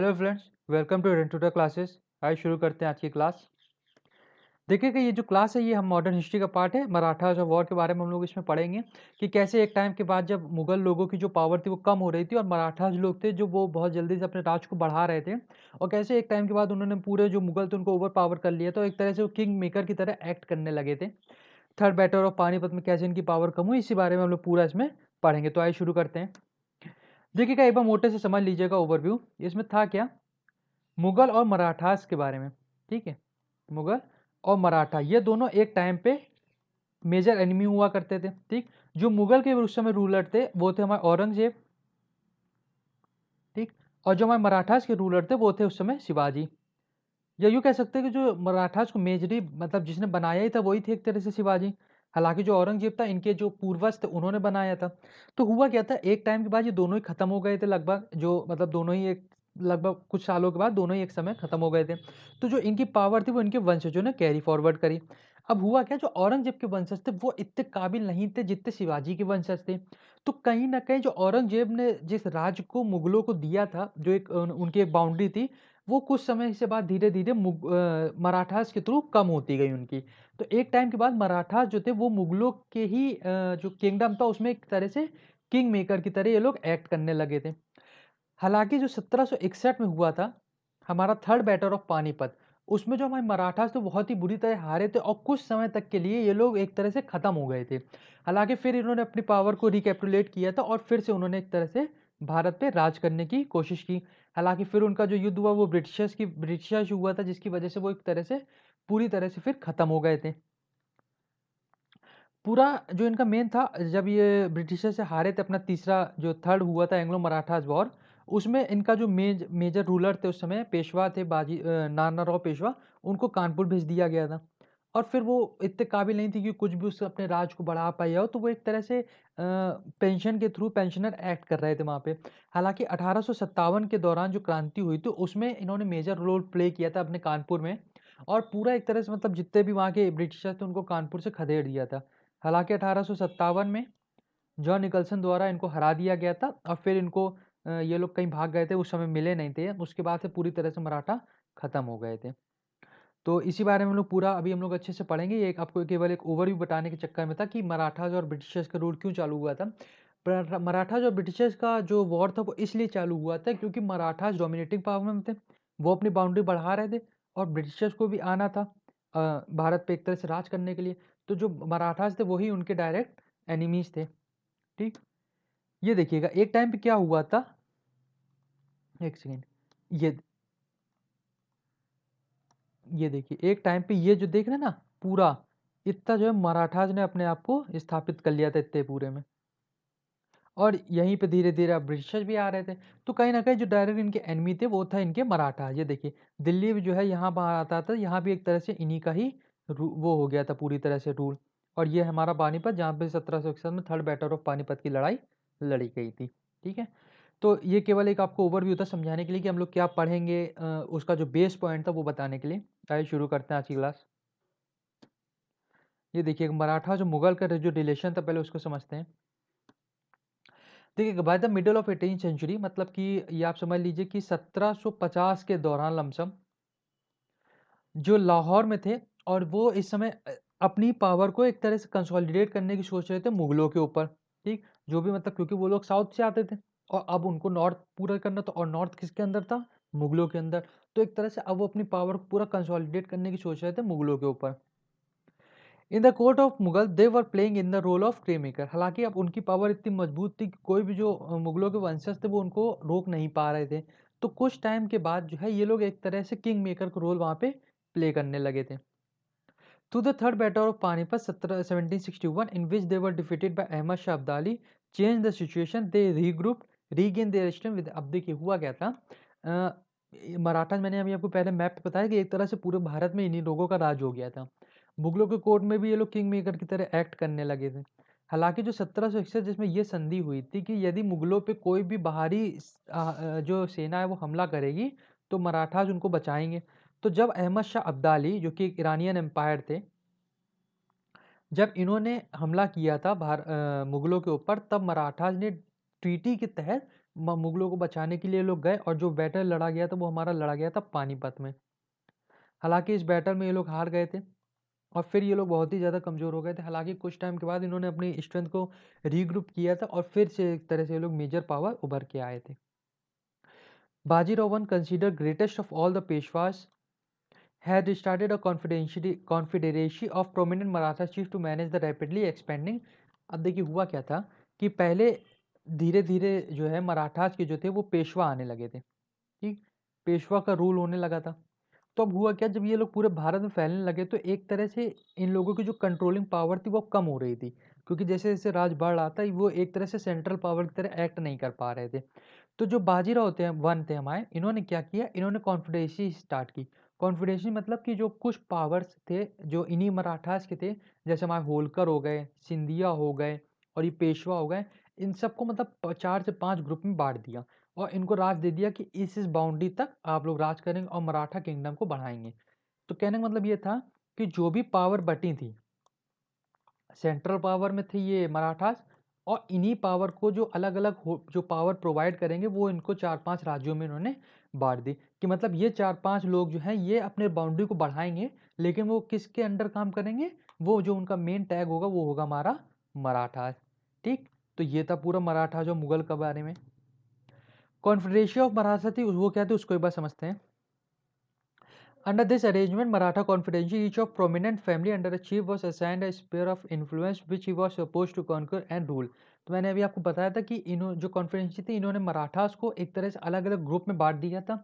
Hello friends, welcome to tutor classes. आइए शुरू करते हैं आज की क्लास। देखिए कि ये जो क्लास है ये हम मॉडर्न हिस्ट्री का पार्ट है। मराठास और वॉर के बारे में हम लोग इसमें पढ़ेंगे कि कैसे एक टाइम के बाद जब मुगल लोगों की जो पावर थी वो कम हो रही थी और मराठास लोग थे जो वो बहुत जल्दी से अपने राज को बढ़ा रहे थे, और कैसे एक टाइम के बाद उन्होंने पूरे जो मुगल थे उनको ओवर पावर कर लिया था। एक तरह से वो किंग मेकर की तरह एक्ट करने लगे थे। थर्ड बैटल ऑफ पानीपत में कैसे इनकी पावर कम हुई, इसी बारे में हम लोग पूरा इसमें पढ़ेंगे। तो आइए शुरू करते हैं। देखिएगा एक बार मोटे से समझ लीजिएगा ओवरव्यू इसमें था क्या। मुगल और मराठास के बारे में, ठीक है। मुगल और मराठा ये दोनों एक टाइम पे मेजर एनिमी हुआ करते थे, ठीक। जो मुगल के उस समय रूलर थे वो थे हमारे औरंगजेब, ठीक। और जो हमारे मराठास के रूलर थे वो थे उस समय शिवाजी। या यूँ कह सकते हैं कि जो मराठास को मेजरी मतलब जिसने बनाया ही था वही थे एक तरह से शिवाजी। हालांकि जो औरंगजेब था इनके जो पूर्वज थे उन्होंने बनाया था। तो हुआ क्या था, एक टाइम के बाद ये दोनों ही खत्म हो गए थे लगभग, जो मतलब दोनों ही एक लगभग कुछ सालों के बाद दोनों ही एक समय खत्म हो गए थे। तो जो इनकी पावर थी वो इनके वंशजों ने कैरी फॉरवर्ड करी। अब हुआ क्या, जो औरंगजेब के वंशज थे वो इतने काबिल नहीं थे जितने शिवाजी के वंशज थे। तो कहीं ना कहीं जो औरंगजेब ने जिस राज्य को मुगलों को दिया था, जो एक उनकी एक बाउंड्री थी, वो कुछ समय से बाद धीरे धीरे मराठास के थ्रू कम होती गई उनकी। तो एक टाइम के बाद मराठास जो थे वो मुगलों के ही जो किंगडम था उसमें एक तरह से किंग मेकर की तरह ये लोग एक्ट करने लगे थे। हालांकि जो 1761 में हुआ था हमारा थर्ड बैटल ऑफ पानीपत, उसमें जो हमारे मराठास थे बहुत ही बुरी तरह हारे थे और कुछ समय तक के लिए ये लोग एक तरह से खत्म हो गए थे। हालांकि फिर इन्होंने अपनी पावर को रिकैपिटुलेट किया था और फिर से उन्होंने एक तरह से भारत पे राज करने की कोशिश की। हालांकि फिर उनका जो युद्ध हुआ वो ब्रिटिशर्स से हुआ था, जिसकी वजह से वो एक तरह से पूरी तरह से फिर खत्म हो गए थे। पूरा जो इनका मेन था, जब ये ब्रिटिशर से हारे थे अपना तीसरा जो थर्ड हुआ था एंग्लो मराठास वॉर, उसमें इनका जो मेजर रूलर थे उस समय पेशवा थे, नाना राव पेशवा, उनको कानपुर भेज दिया गया था। और फिर वो इतने काबिल नहीं थी कि कुछ भी उससे अपने राज को बढ़ा पाया हो, तो वो एक तरह से पेंशन के थ्रू पेंशनर एक्ट कर रहे थे वहाँ पे। हालांकि 1857 के दौरान जो क्रांति हुई थी उसमें इन्होंने मेजर रोल प्ले किया था अपने कानपुर में, और पूरा एक तरह से मतलब जितने भी वहाँ के ब्रिटिशर थे उनको कानपुर से खदेड़ दिया था। हालांकि 1857 में जॉन निकलसन द्वारा इनको हरा दिया गया था और फिर इनको ये लोग कहीं भाग गए थे, उस समय मिले नहीं थे। उसके बाद से पूरी तरह से मराठा खत्म हो गए थे। तो इसी बारे में हम लोग पूरा अभी हम लोग अच्छे से पढ़ेंगे। ये एक आपको केवल एक ओवरव्यू बताने के चक्कर में था कि मराठाज और ब्रिटिशर्स का रूल क्यों चालू हुआ था। मराठाज और ब्रिटिशर्स का जो वॉर था वो इसलिए चालू हुआ था क्योंकि मराठाज डोमिनेटिंग पावर में थे, वो अपनी बाउंड्री बढ़ा रहे थे और ब्रिटिशर्स को भी आना था भारत पे एक तरह से राज करने के लिए। तो जो मराठास थे वही उनके डायरेक्ट एनिमीज थे, ठीक। ये देखिएगा एक टाइम पे क्या हुआ था, एक सेकेंड। ये ये देखिए एक टाइम पे ये जो देख रहे हैं ना, पूरा इतना जो है मराठाज ने अपने आप को स्थापित कर लिया था इतने पूरे में। और यहीं पे धीरे धीरे अब ब्रिटिशर्स भी आ रहे थे। तो कहीं ना कहीं जो डायरेक्ट इनके एनिमी थे वो था इनके मराठा। ये देखिए दिल्ली भी जो है यहाँ पर आता था, यहाँ भी एक तरह से इन्हीं का ही वो हो गया था पूरी तरह से रूल। और ये हमारा पानीपत जहाँ पे 1761 में थर्ड बैटल ऑफ पानीपत की लड़ाई लड़ी गई थी, ठीक है। तो ये केवल एक आपको ओवरव्यू था समझाने के लिए कि हम लोग क्या पढ़ेंगे, उसका जो बेस पॉइंट था वो बताने के लिए। आइए शुरू करते हैं आज की क्लास। ये देखिए मराठा जो मुगल का जो रिलेशन था पहले उसको समझते हैं। देखिए by the middle of 18 century, मतलब कि ये आप समझ लीजिए कि 1750 के दौरान लमसम जो लाहौर में थे, और वो इस समय अपनी पावर को एक तरह से कंसोलिडेट करने की सोच रहे थे मुगलों के ऊपर, ठीक। जो भी मतलब क्योंकि वो लोग साउथ से आते थे और अब उनको नॉर्थ पूरा करना था, और नॉर्थ किसके अंदर था, मुगलों के अंदर। तो एक तरह से अब वो अपनी पावर को पूरा कंसोलिडेट करने की सोच रहे थे मुगलों के ऊपर। In the court of Mughal they were playing in the role of king maker. हालांकि अब उनकी पावर इतनी मजबूत थी कि कोई भी जो मुगलों के वंशज थे वो उनको रोक नहीं पा रहे थे। तो कुछ टाइम के बाद जो है ये लोग एक तरह से किंग मेकर का रोल वहां पे प्ले करने लगे थे। To the third battle of Panipat 1761, in which they were defeated by Ahmad Shah Abdali, changed the situation. They regrouped, regained their strength with। अब देखिए हुआ क्या था, मराठा मैंने अभी आपको पहले मैप पे बताया कि एक तरह से पूरे भारत में इन्हीं लोगों का राज हो गया था। मुगलों के कोर्ट में भी ये लोग किंग मेकर की तरह एक्ट करने लगे थे। हालांकि जो 1761 जिसमें ये संधि हुई थी कि यदि मुगलों पे कोई भी बाहरी जो सेना है वो हमला करेगी तो मराठाज उनको बचाएंगे। तो जब अहमद शाह अब्दाली जो कि एक ईरानियन एम्पायर थे, जब इन्होंने हमला किया था मुगलों के ऊपर, तब मराठास ने ट्रीटी के तहत मुगलों को बचाने के लिए लोग गए और जो बैटल लड़ा गया था वो हमारा लड़ा गया था पानीपत में। हालांकि इस बैटल में ये लोग हार गए थे और फिर ये लोग बहुत ही ज़्यादा कमज़ोर हो गए थे। हालांकि कुछ टाइम के बाद इन्होंने अपनी स्ट्रेंथ को रीग्रुप किया था और फिर से एक तरह से ये लोग मेजर पावर उभर के आए थे। Bajirao one consider greatest of all the Peshwas had started a confederacy of prominent Maratha chiefs to manage the rapidly expanding। अब देखिए हुआ क्या था कि पहले धीरे धीरे जो है मराठास के जो थे वो पेशवा आने लगे थे, ठीक, पेशवा का रूल होने लगा था। तो अब हुआ क्या, जब ये लोग पूरे भारत में फैलने लगे तो एक तरह से इन लोगों की जो कंट्रोलिंग पावर थी वो कम हो रही थी, क्योंकि जैसे जैसे राज बढ़ रहा था वो एक तरह से सेंट्रल पावर की तरह एक्ट नहीं कर पा रहे थे। तो जो बाजीराव होते हैं वन थे हमारे, इन्होंने क्या किया, इन्होंने कॉन्फिडेंसी स्टार्ट की। कॉन्फिडेंसी मतलब कि जो कुछ पावर्स थे जो इन्हीं मराठास के थे, जैसे हमारे होलकर हो गए, सिंधिया हो गए और ये पेशवा हो गए, इन सबको मतलब 4 से 5 ग्रुप में बांट दिया और इनको राज दे दिया कि इस बाउंड्री तक आप लोग राज करेंगे और मराठा किंगडम को बढ़ाएंगे। तो कहने का मतलब ये था कि जो भी पावर बटी थी, सेंट्रल पावर में थे ये मराठास और इन्हीं पावर को जो अलग अलग जो पावर प्रोवाइड करेंगे वो इनको 4-5 राज्यों में इन्होंने बांट दी कि मतलब ये 4-5 लोग जो हैं ये अपने बाउंड्री को बढ़ाएंगे, लेकिन वो किसके अंडर काम करेंगे, वो जो उनका मेन टैग होगा वो होगा हमारा मराठास। ठीक, तो ये था पूरा मराठा जो मुगल के बारे में। कॉन्फेडरेशन ऑफ मराठा थी वो क्या थी उसको एक बार समझते हैं। Under this arrangement, Maratha confederacy, each of prominent family under a chief was assigned a sphere of influence which he was supposed to conquer and rule। तो मैंने अभी आपको बताया था कि इन्हों जो कॉन्फिडेंसी थी इन्होंने मराठास को एक तरह से अलग अलग ग्रुप में बांट दिया था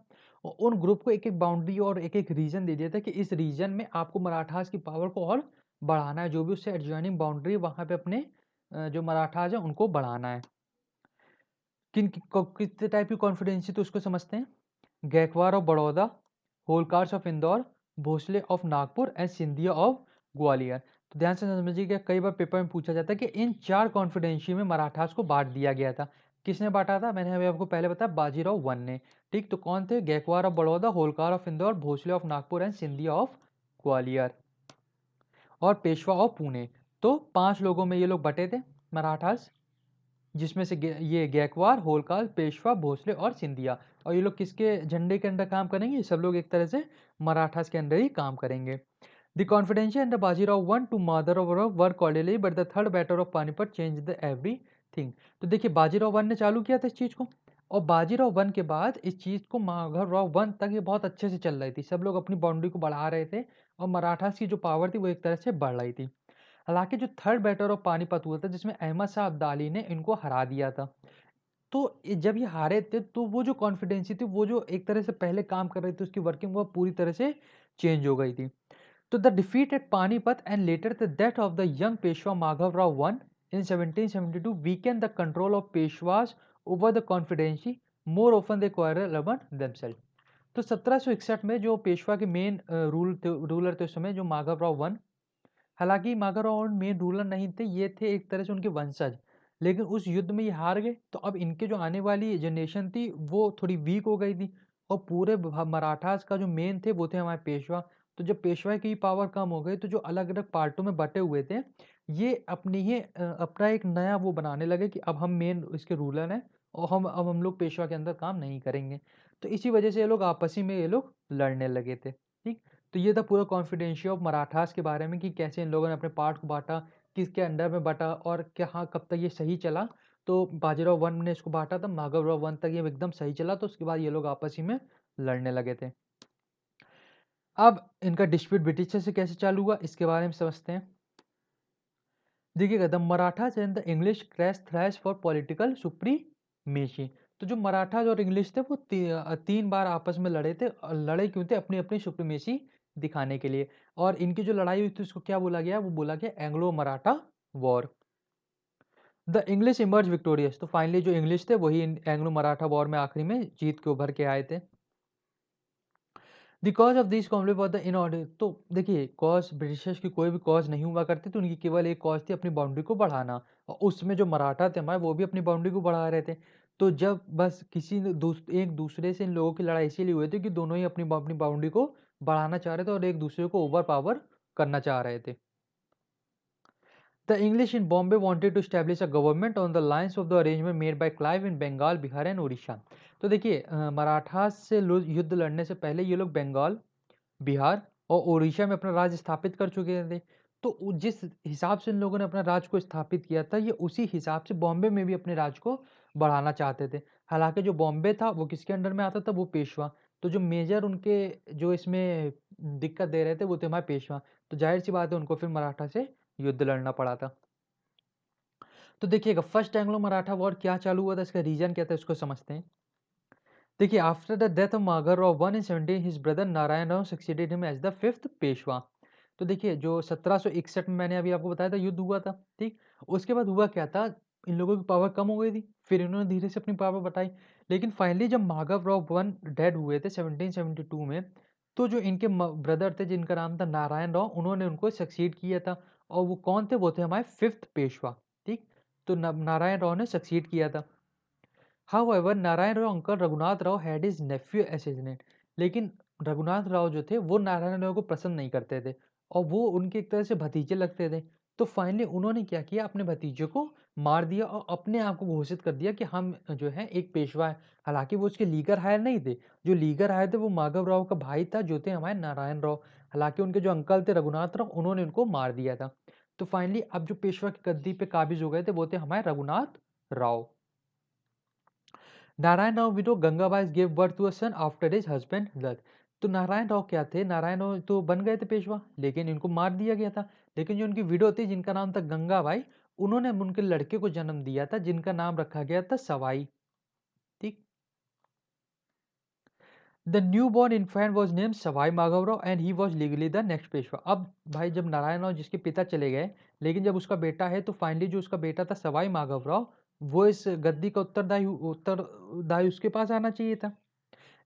और उन ग्रुप को एक एक बाउंड्री और एक एक रीजन दे दिया था कि इस रीजन में आपको मराठास की पावर को और बढ़ाना है, जो भी उससे एडजॉइनिंग बाउंड्री वहाँ पे अपने जो मराठास है उनको बढ़ाना है। कितने टाइप की कॉन्फिडेंसी तो उसको समझते हैं। Gaekwad of Baroda, Holkars of Indore, Bhonsle of Nagpur and Scindia of Gwalior. तो ध्यान से समझिएगा, कई बार पेपर में पूछा जाता है कि इन 4 कॉन्फिडेंसी में मराठास को बांट दिया गया था। किसने बांटा था, मैंने अभी आपको पहले बताया बाजीराव वन ने। ठीक, तो कौन थे, Gaekwad of Baroda, Holkar of Indore, Bhonsle of Nagpur and Scindia of Gwalior और पेशवा ऑफ पुणे। तो 5 लोगों में ये लोग बटे थे मराठास, जिसमें से ये गैकवार, होलकर, पेशवा, भोसले और सिंधिया। और ये लोग किसके झंडे के अंडर काम करेंगे, सब लोग एक तरह से मराठास के अंडर ही काम करेंगे। The confidential under Bajirao one two Madhavrao were cordially but the third battle of Panipat change the everything. तो देखिए बाजीराव वन ने चालू किया था इस चीज को और बाजीराव वन के बाद इस चीज को माधवराव वन तक ये बहुत अच्छे से चल रही थी, सब लोग अपनी बाउंड्री को बढ़ा रहे थे और मराठास की जो पावर थी वो एक तरह से बढ़ रही थी। हालांकि जो थर्ड बैटल ऑफ पानीपत हुआ था जिसमें अहमद शाह अब्दाली ने इनको हरा दिया था, तो जब ये हारे थे तो वो जो कॉन्फिडेंसी थी वो जो एक तरह से पहले काम कर रही थी उसकी वर्किंग वो पूरी तरह से चेंज हो गई थी। तो the defeat at Panipat and later the death of the young Peshwa Madhav Rao one in 1772 weakened the control of Peshwas over the confederacy more often they quarrel among themselves. तो 1761 में जो पेशवा के मेन रूलर थे उस समय जो माघव राव वन, हालांकि माघवराव मेन रूलर नहीं थे, ये थे एक तरह से उनके वंशज, लेकिन उस युद्ध में ये हार गए तो अब इनके जो आने वाली जनरेशन थी वो थोड़ी वीक हो गई थी और पूरे मराठास का जो मेन थे वो थे हमारे पेशवा। तो जब पेशवा की पावर कम हो गई तो जो अलग अलग पार्टों में बटे हुए थे ये अपनी ही अपना एक नया वो बनाने लगे कि अब हम मेन इसके रूलर हैं और हम लोग पेशवा के अंदर काम नहीं करेंगे। तो इसी वजह से ये लोग आपसी में ये लोग लड़ने लगे थे। ठीक, तो ये था पूरा कॉन्फिडेंशियल ऑफ मराठास के बारे में कि कैसे इन लोगों ने अपने पार्ट को बांटा, किसके अंडर में बांटा और क्या, हाँ, कब तक ये सही चला। तो बाजीराव वन ने इसको बांटा था, माधवराव वन तक ये एकदम सही चला, तो उसके बाद ये लोग आपस ही में लड़ने लगे थे। अब इनका डिस्प्यूट ब्रिटिशर से कैसे चालू हुआ इसके बारे में समझते हैं। देखिएगा, the Marathas and the English crash trash for political supremacy. तो जो मराठास और इंग्लिश थे वो 3 बार आपस में लड़े थे और लड़े क्यों थे, अपनी अपनी सुप्रीमेसी दिखाने के लिए। और इनकी जो लड़ाई हुई थी उसको क्या बोला गया, वो बोला गया Anglo Maratha war. The English emerge victorious. तो फाइनली जो इंग्लिश थे वही एंग्लो मराठा वॉर में आखिरी में जीत के उभर के आए थे। The cause of this conflict was the in order. तो देखिए कॉज ब्रिटिशर्स की कोई भी कॉज नहीं हुआ करती थी, उनकी केवल एक कॉज थी अपनी बाउंड्री को बढ़ाना और उसमें जो मराठा थे हमारे वो भी अपनी बाउंड्री को बढ़ा रहे थे। तो जब बस किसी ने एक दूसरे से इन लोगों की लड़ाई इसीलिए हुई थी कि दोनों ही अपनी अपनी बाउंड्री को बढ़ाना चाह रहे थे और एक दूसरे को ओवर पावर करना चाह रहे थे। The English in Bombay wanted to establish a government on the lines of the arrangement made by Clive in Bengal, Bihar and Orissa. तो देखिए मराठा से युद्ध लड़ने से पहले ये लोग बंगाल, बिहार और उड़ीसा में अपना राज्य स्थापित कर चुके थे। तो जिस हिसाब से इन लोगों ने अपना राज्य को स्थापित किया था, ये उसी हिसाब से बॉम्बे में भी अपने राज्य को बढ़ाना चाहते थे। हालांकि जो बॉम्बे था वो किसके अंडर में आता था, वो पेशवा। तो जो मेजर उनके जो इसमें दिक्कत दे रहे थे वो थे हमारे पेशवा। तो जाहिर सी बात है उनको फिर मराठा से युद्ध लड़ना पड़ा था। तो देखिएगा फर्स्ट एंग्लो मराठा वॉर क्या चालू हुआ था, इसका रीजन क्या था, इसको समझते हैं। देखिए आफ्टर द डेथ ऑफ मागर Rao one in 17 his brother Narayan Rao succeeded him as the fifth Peshwa. तो देखिए जो 1761 में मैंने अभी आपको बताया था युद्ध हुआ था, ठीक। उसके बाद हुआ क्या था, इन लोगों की पावर कम हो गई थी, फिर इन्होंने धीरे से अपनी पावर बढ़ाई। लेकिन फाइनली जब माघव राव वन डेड हुए थे 1772 में, तो जो इनके ब्रदर थे जिनका नाम था नारायण राव, उन्होंने उनको सक्सीड किया था। और वो कौन थे, वो थे हमारे फिफ्थ पेशवा, ठीक। तो नारायण राव ने सक्सीड किया था। However, Narayan Rao uncle Raghunath Rao had his Neiphiu assassinate. लेकिन रघुनाथ राव जो थे वो नारायण राव को पसंद नहीं करते थे और वो उनके एक तरह से भतीजे लगते थे। तो फाइनली उन्होंने क्या किया, अपने भतीजे को मार दिया और अपने आप को घोषित कर दिया कि हम जो है एक पेशवा है। हालांकि वो उसके लीगर हायर नहीं थे, जो लीगर हायर थे वो माधव राव का भाई था जो थे हमारे नारायण राव। हालांकि उनके जो अंकल थे रघुनाथ राव, उन्होंने उनको मार दिया था। तो फाइनली अब जो पेशवा की गद्दी पे काबिज हो गए थे वो थे हमारे Raghunath Rao. Narayan Rao widow Gangabai give birth to a son after his husband death. तो नारायण राव क्या थे, नारायण राव तो बन गए थे पेशवा, लेकिन इनको मार दिया गया था। लेकिन जो उनकी विडो थी जिनका नाम था गंगाबाई, उन्होंने उनके लड़के को जन्म दिया था जिनका नाम रखा गया था सवाई, ठीक। The new born infant was name Sawai Madhavrao and he was legally the next Peshwa. अब भाई जब नारायण राव जिसके पिता चले गए, लेकिन जब उसका बेटा है, तो फाइनली जो उसका बेटा था सवाई माधवराव, वो इस गद्दी का उत्तरदायी उसके पास आना चाहिए था।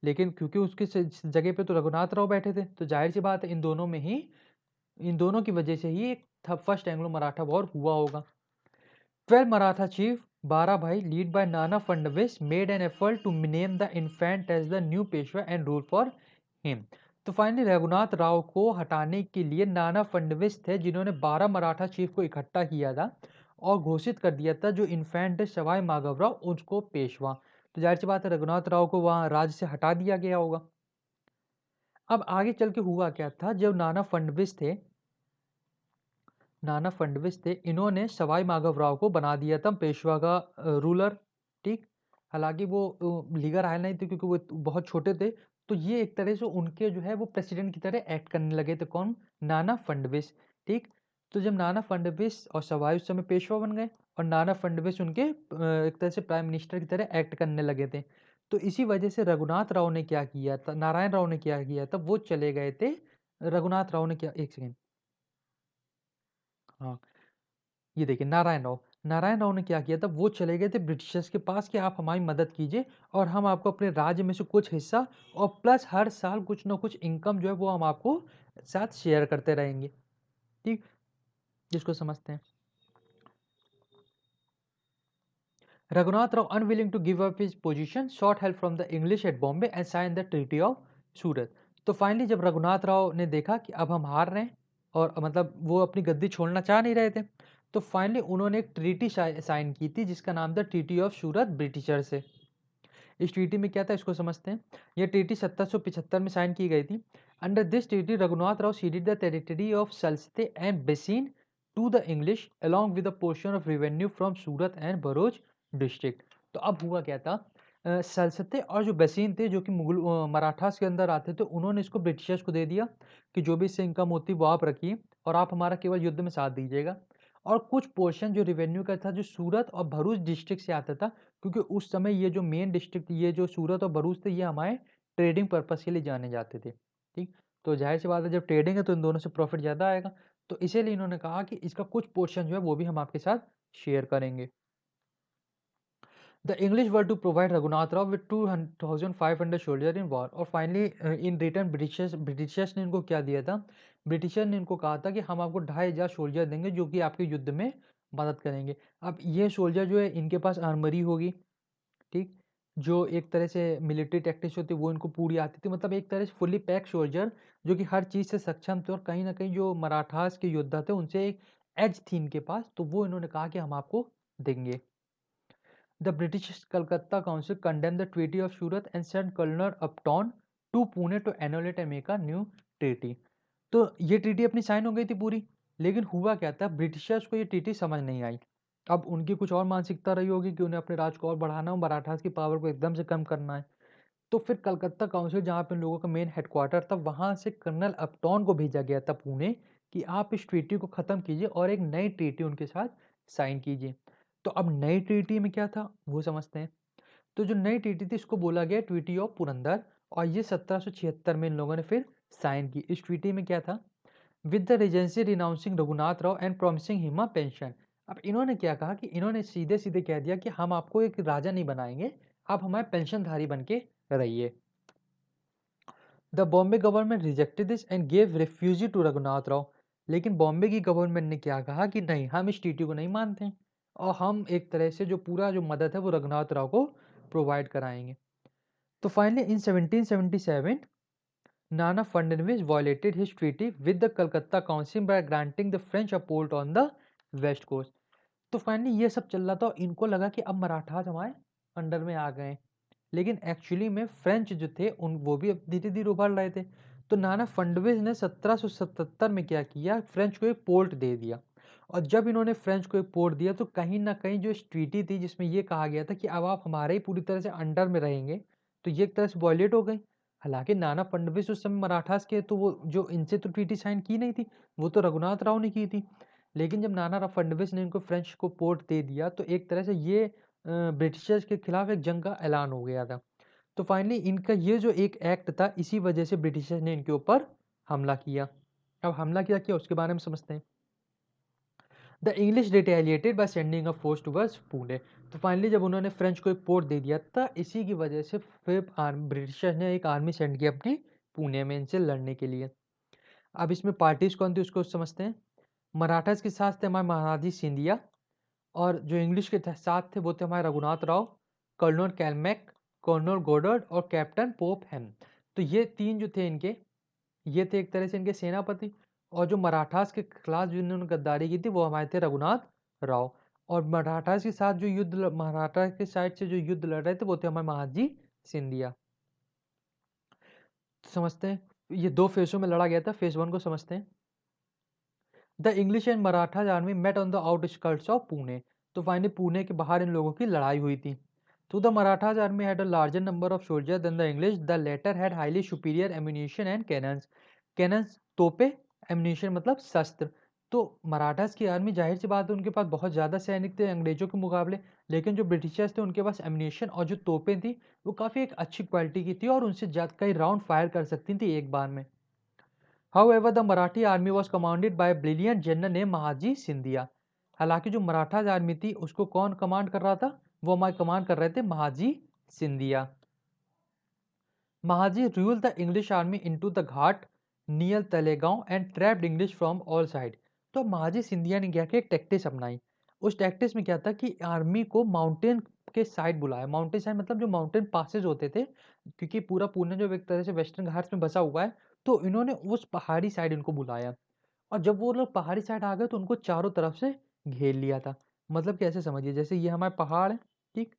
लेकिन क्योंकि उसकी जगह पे तो रघुनाथ राव बैठे थे, तो जाहिर सी बात है इन दोनों की वजह से ही एक फर्स्ट एंग्लो मराठा वॉर हुआ होगा। 12 मराठा चीफ 12 भाई lead by Nana Phadnavis made an effort to name the infant as the new Peshwa and rule for him. तो फाइनली रघुनाथ राव को हटाने के लिए नाना फडणवीस थे जिन्होंने 12 मराठा चीफ को इकट्ठा किया था और घोषित कर दिया था जो इन्फेंट सवाई माधवराव उसको पेशवा। तो जाहिर सी बात है रघुनाथ राव को वहां राज्य से हटा दिया गया होगा। अब आगे चल के हुआ क्या था, जब नाना फडणवीस थे, इन्होंने सवाई माधवराव को बना दिया था पेशवा का रूलर, ठीक। हालांकि वो लीगर आयल नहीं थे क्योंकि वो बहुत छोटे थे। तो ये एक तरह से उनके जो है वो प्रेसिडेंट की तरह एक्ट करने लगे थे, कौन, नाना फडणवीस, ठीक। तो जब नाना फडणवीस और सवाई उस समय पेशवा बन गए और नाना फडणवीस उनके एक तरह से प्राइम मिनिस्टर की तरह एक्ट करने लगे थे। तो इसी वजह से रघुनाथ राव ने क्या किया था, नारायण राव ने क्या किया था, वो चले गए थे। रघुनाथ राव ने क्या, एक सेकेंड, हाँ, ये देखिए नारायण राव ने क्या किया था, वो चले गए थे ब्रिटिशर्स के पास कि आप हमारी मदद कीजिए और हम आपको अपने राज्य में से कुछ हिस्सा और प्लस हर साल कुछ ना कुछ इनकम जो है वो हम आपको साथ शेयर करते रहेंगे, ठीक। जिसको समझते हैं। Raghunath Rao unwilling to give up his position sought help from the English at Bombay and sign the treaty of Surat. तो फाइनली जब रघुनाथ राव ने देखा कि अब हम हार रहे हैं और मतलब वो अपनी गद्दी छोड़ना चाह नहीं रहे थे, तो फाइनली उन्होंने एक ट्रीटी साइन की थी जिसका नाम था ट्रीटी ऑफ सूरत ब्रिटिशर से। इस ट्रीटी में क्या था, इसको समझते हैं। यह ट्रीटी 1775 में साइन की गई थी। Under this treaty Raghunath Rao ceded the territory of Salsette and Bassein to the English along with a portion of revenue from Surat and Bharuch district. तो अब हुआ क्या था, सल्स्ते और जो बेसिन थे जो कि मुगल मराठास के अंदर आते थे, उन्होंने इसको ब्रिटिशर्स को दे दिया कि जो भी इससे इनकम होती वो आप रखिए और आप हमारा केवल युद्ध में साथ दीजिएगा। और कुछ पोर्शन जो रेवेन्यू का था जो सूरत और भरूच डिस्ट्रिक्ट से आता था, क्योंकि उस समय ये जो मेन डिस्ट्रिक्ट ये जो सूरत और भरूच थे ये हमारे ट्रेडिंग पर्पस के लिए जाने जाते थे, ठीक। तो जाहिर सी बात है जब ट्रेडिंग है तो इन दोनों से प्रॉफिट ज़्यादा आएगा। तो इसीलिए इन्होंने कहा कि इसका कुछ पोर्शन जो है वो भी हम आपके साथ शेयर करेंगे। The English were to provide Raghunath Rao with 2500 soldier in war. और फाइनली इन रिटर्न ब्रिटिशर्स ने इनको क्या दिया था, ब्रिटिशर ने इनको कहा था कि हम आपको 2500 सोल्जर देंगे जो कि आपके युद्ध में मदद करेंगे। अब ये सोल्जर जो है इनके पास आर्मरी होगी, ठीक। जो एक तरह से मिलिट्री टैक्टिक्स होती है वो इनको पूरी आती थी, मतलब एक तरह से फुल्ली पैक सोल्जर जो कि हर चीज़ से सक्षम थे और कहीं ना कहीं जो मराठास के योद्धा थे उनसे एक एज थी इनके पास, तो वो इन्होंने कहा कि हम आपको देंगे। The British Calcutta council condemn the treaty of Surat and sent colonel Upton to Pune to annulate and make a new treaty. तो ये ट्रीटी अपनी साइन हो गई थी पूरी, लेकिन हुआ क्या था, ब्रिटिशर्स को ये ट्रीटी समझ नहीं आई। अब उनकी कुछ और मानसिकता रही होगी कि उन्हें अपने राज को और बढ़ाना हो, मराठास की पावर को एकदम से कम करना है। तो फिर कलकत्ता काउंसिल, जहाँ पे उन लोगों का मेन हेडक्वार्टर था, वहाँ से कर्नल अपटॉन को भेजा गया था पुणे कि आप इस ट्रीटी को ख़त्म कीजिए और एक नई ट्रीटी उनके साथ साइन कीजिए। तो अब नई ट्रीटी में क्या था वो समझते हैं। तो जो नई ट्रीटी थी इसको बोला गया ट्रीटी ऑफ पुरंदर, और ये 1776 में इन लोगों ने फिर साइन की। इस ट्रीटी में क्या था, with the Regency renouncing Raghunath Rao and promising him a pension. अब इन्होंने क्या कहा कि इन्होंने सीधे सीधे कह दिया कि हम आपको एक राजा नहीं बनाएंगे, आप हमारे पेंशनधारी बन के रहिए। The Bombay government rejected this and gave refugee to Raghunath Rao. लेकिन बॉम्बे की गवर्नमेंट ने क्या कहा कि नहीं, हम इस ट्रीटी को नहीं मानते हैं और हम एक तरह से जो पूरा जो मदद है वो रघुनाथ राव को प्रोवाइड कराएंगे। तो finally in 1777 Nana Ferdinand violated his treaty with the Calcutta Council by granting the French a port on the west coast। तो फाइनली ये सब चल रहा था, इनको लगा कि अब मराठास हमारे अंडर में आ गए, लेकिन एक्चुअली में फ्रेंच जो थे उन वो भी अब धीरे धीरे उभर रहे थे। तो नाना फडणवीस ने 1777 में क्या किया, फ्रेंच को एक पोर्ट दे दिया। और जब इन्होंने फ्रेंच को एक पोर्ट दिया तो कहीं ना कहीं जो इस ट्रीटी थी जिसमें ये कहा गया था कि अब आप हमारे ही पूरी तरह से अंडर में रहेंगे, तो ये एक तरह से वॉयलेट हो गई। हालांकि नाना फडणवीस उस समय मराठास के, तो वो जो इनसे तो ट्रीटी साइन की नहीं थी, वो तो रघुनाथ राव ने की थी। लेकिन जब नाना फडणवीस ने इनको फ्रेंच को पोर्ट दे दिया तो एक तरह से ये ब्रिटिशर्स के खिलाफ एक जंग का ऐलान हो गया था। तो फाइनली इनका ये जो एक एक्ट था, इसी वजह से ब्रिटिशर्स ने इनके ऊपर हमला किया। अब हमला किया क्या उसके बारे में समझते हैं। The English retaliated by sending a force towards Pune. तो फाइनली जब उन्होंने फ्रेंच को एक पोर्ट दे दिया था, इसी की वजह से फिर ब्रिटिशर्स ने एक आर्मी सेंड की अपनी पुणे में इनसे लड़ने के लिए। अब इसमें पार्टीज कौन थी उसको समझते हैं। मराठास के साथ थे हमारे महाराजी सिंधिया, और जो इंग्लिश के साथ थे वो थे हमारे रघुनाथ राव, कर्नल कैलमैक, कर्नल गोडर्ड और कैप्टन पोप हेम। तो ये तीन जो थे इनके, ये थे एक तरह से इनके सेनापति। और जो मराठास के खिलाफ जिन्होंने गद्दारी की थी वो हमारे थे रघुनाथ राव। और मराठास के साथ जो मराठा के साइड से जो युद्ध लड़ रहे थे वो थे हमारे महाजी सिंधिया। तो समझते हैं, ये दो फेसों में लड़ा गया था। फेज वन को समझते हैं। The English and Marathas army met on the outskirts of Pune. तो फाइनली पुणे के बाहर इन लोगों की लड़ाई हुई थी। तो the Marathas army had a larger number of soldier than the English, the latter had highly superior ammunition and cannons. Cannons तोपे, एम्यूनिशन मतलब शस्त्र। तो मराठास की आर्मी, जाहिर सी बात है उनके पास बहुत ज़्यादा सैनिक थे अंग्रेजों के मुकाबले, लेकिन जो ब्रिटिशर्स थे उनके पास एम्यूनिशन और जो तोपें थी वो काफ़ी एक अच्छी क्वालिटी की थी और उनसे ज़्यादा कई राउंड फायर कर सकती थी एक बार में। However, the Marathi army was commanded by a brilliant general named Mahaji Scindia. हालांकि जो मराठा आर्मी थी उसको कौन कमांड कर रहा था, वो हमारे कमांड कर रहे थे Mahadji Scindia. Mahadji rule the English army into the ghat near Talegaon and trapped English from all side. तो महाजी सिंधिया ने क्या किया, एक टैक्टिस अपनाई। उस टैक्टिस में क्या था कि आर्मी को माउंटेन के साइड बुलाया। माउंटेन साइड मतलब जो माउंटेन पासेज होते थे, क्योंकि पूरा पुणे जो एक तरह से वेस्टर्न घाट्स में बसा हुआ है, तो इन्होंने उस पहाड़ी साइड इनको बुलाया। और जब वो लोग पहाड़ी साइड आ गए तो उनको चारों तरफ से घेर लिया था। मतलब कैसे समझिए, जैसे ये हमारे पहाड़ है, ठीक,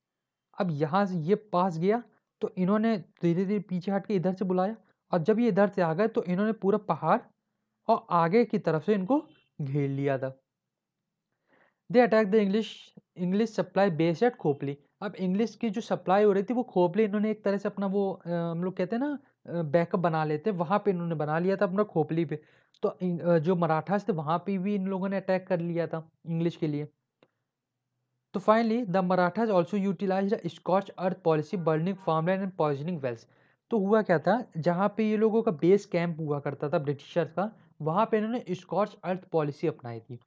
अब यहाँ से ये पास गया तो इन्होंने धीरे धीरे पीछे हट के इधर से बुलाया, और जब ये इधर से आ गए तो इन्होंने पूरा पहाड़ और आगे की तरफ से इनको घेर लिया था। They attack the English English supply base at Khopoli. अब इंग्लिश की जो सप्लाई हो रही थी वो खोपली, इन्होंने एक तरह से अपना वो हम लोग कहते हैं ना बैकअप बना लेते, वहाँ पे इन्होंने बना लिया था अपना खोपली पे। तो जो मराठास थे वहाँ पे भी इन लोगों ने अटैक कर लिया था इंग्लिश के लिए। तो finally the Marathas also utilize scorched earth policy, burning farmland and poisoning wells. तो हुआ क्या था, जहाँ पे ये लोगों का बेस कैंप हुआ करता था ब्रिटिशर्स का, वहाँ पे इन्होंने स्कॉच अर्थ पॉलिसी अपनाई थी।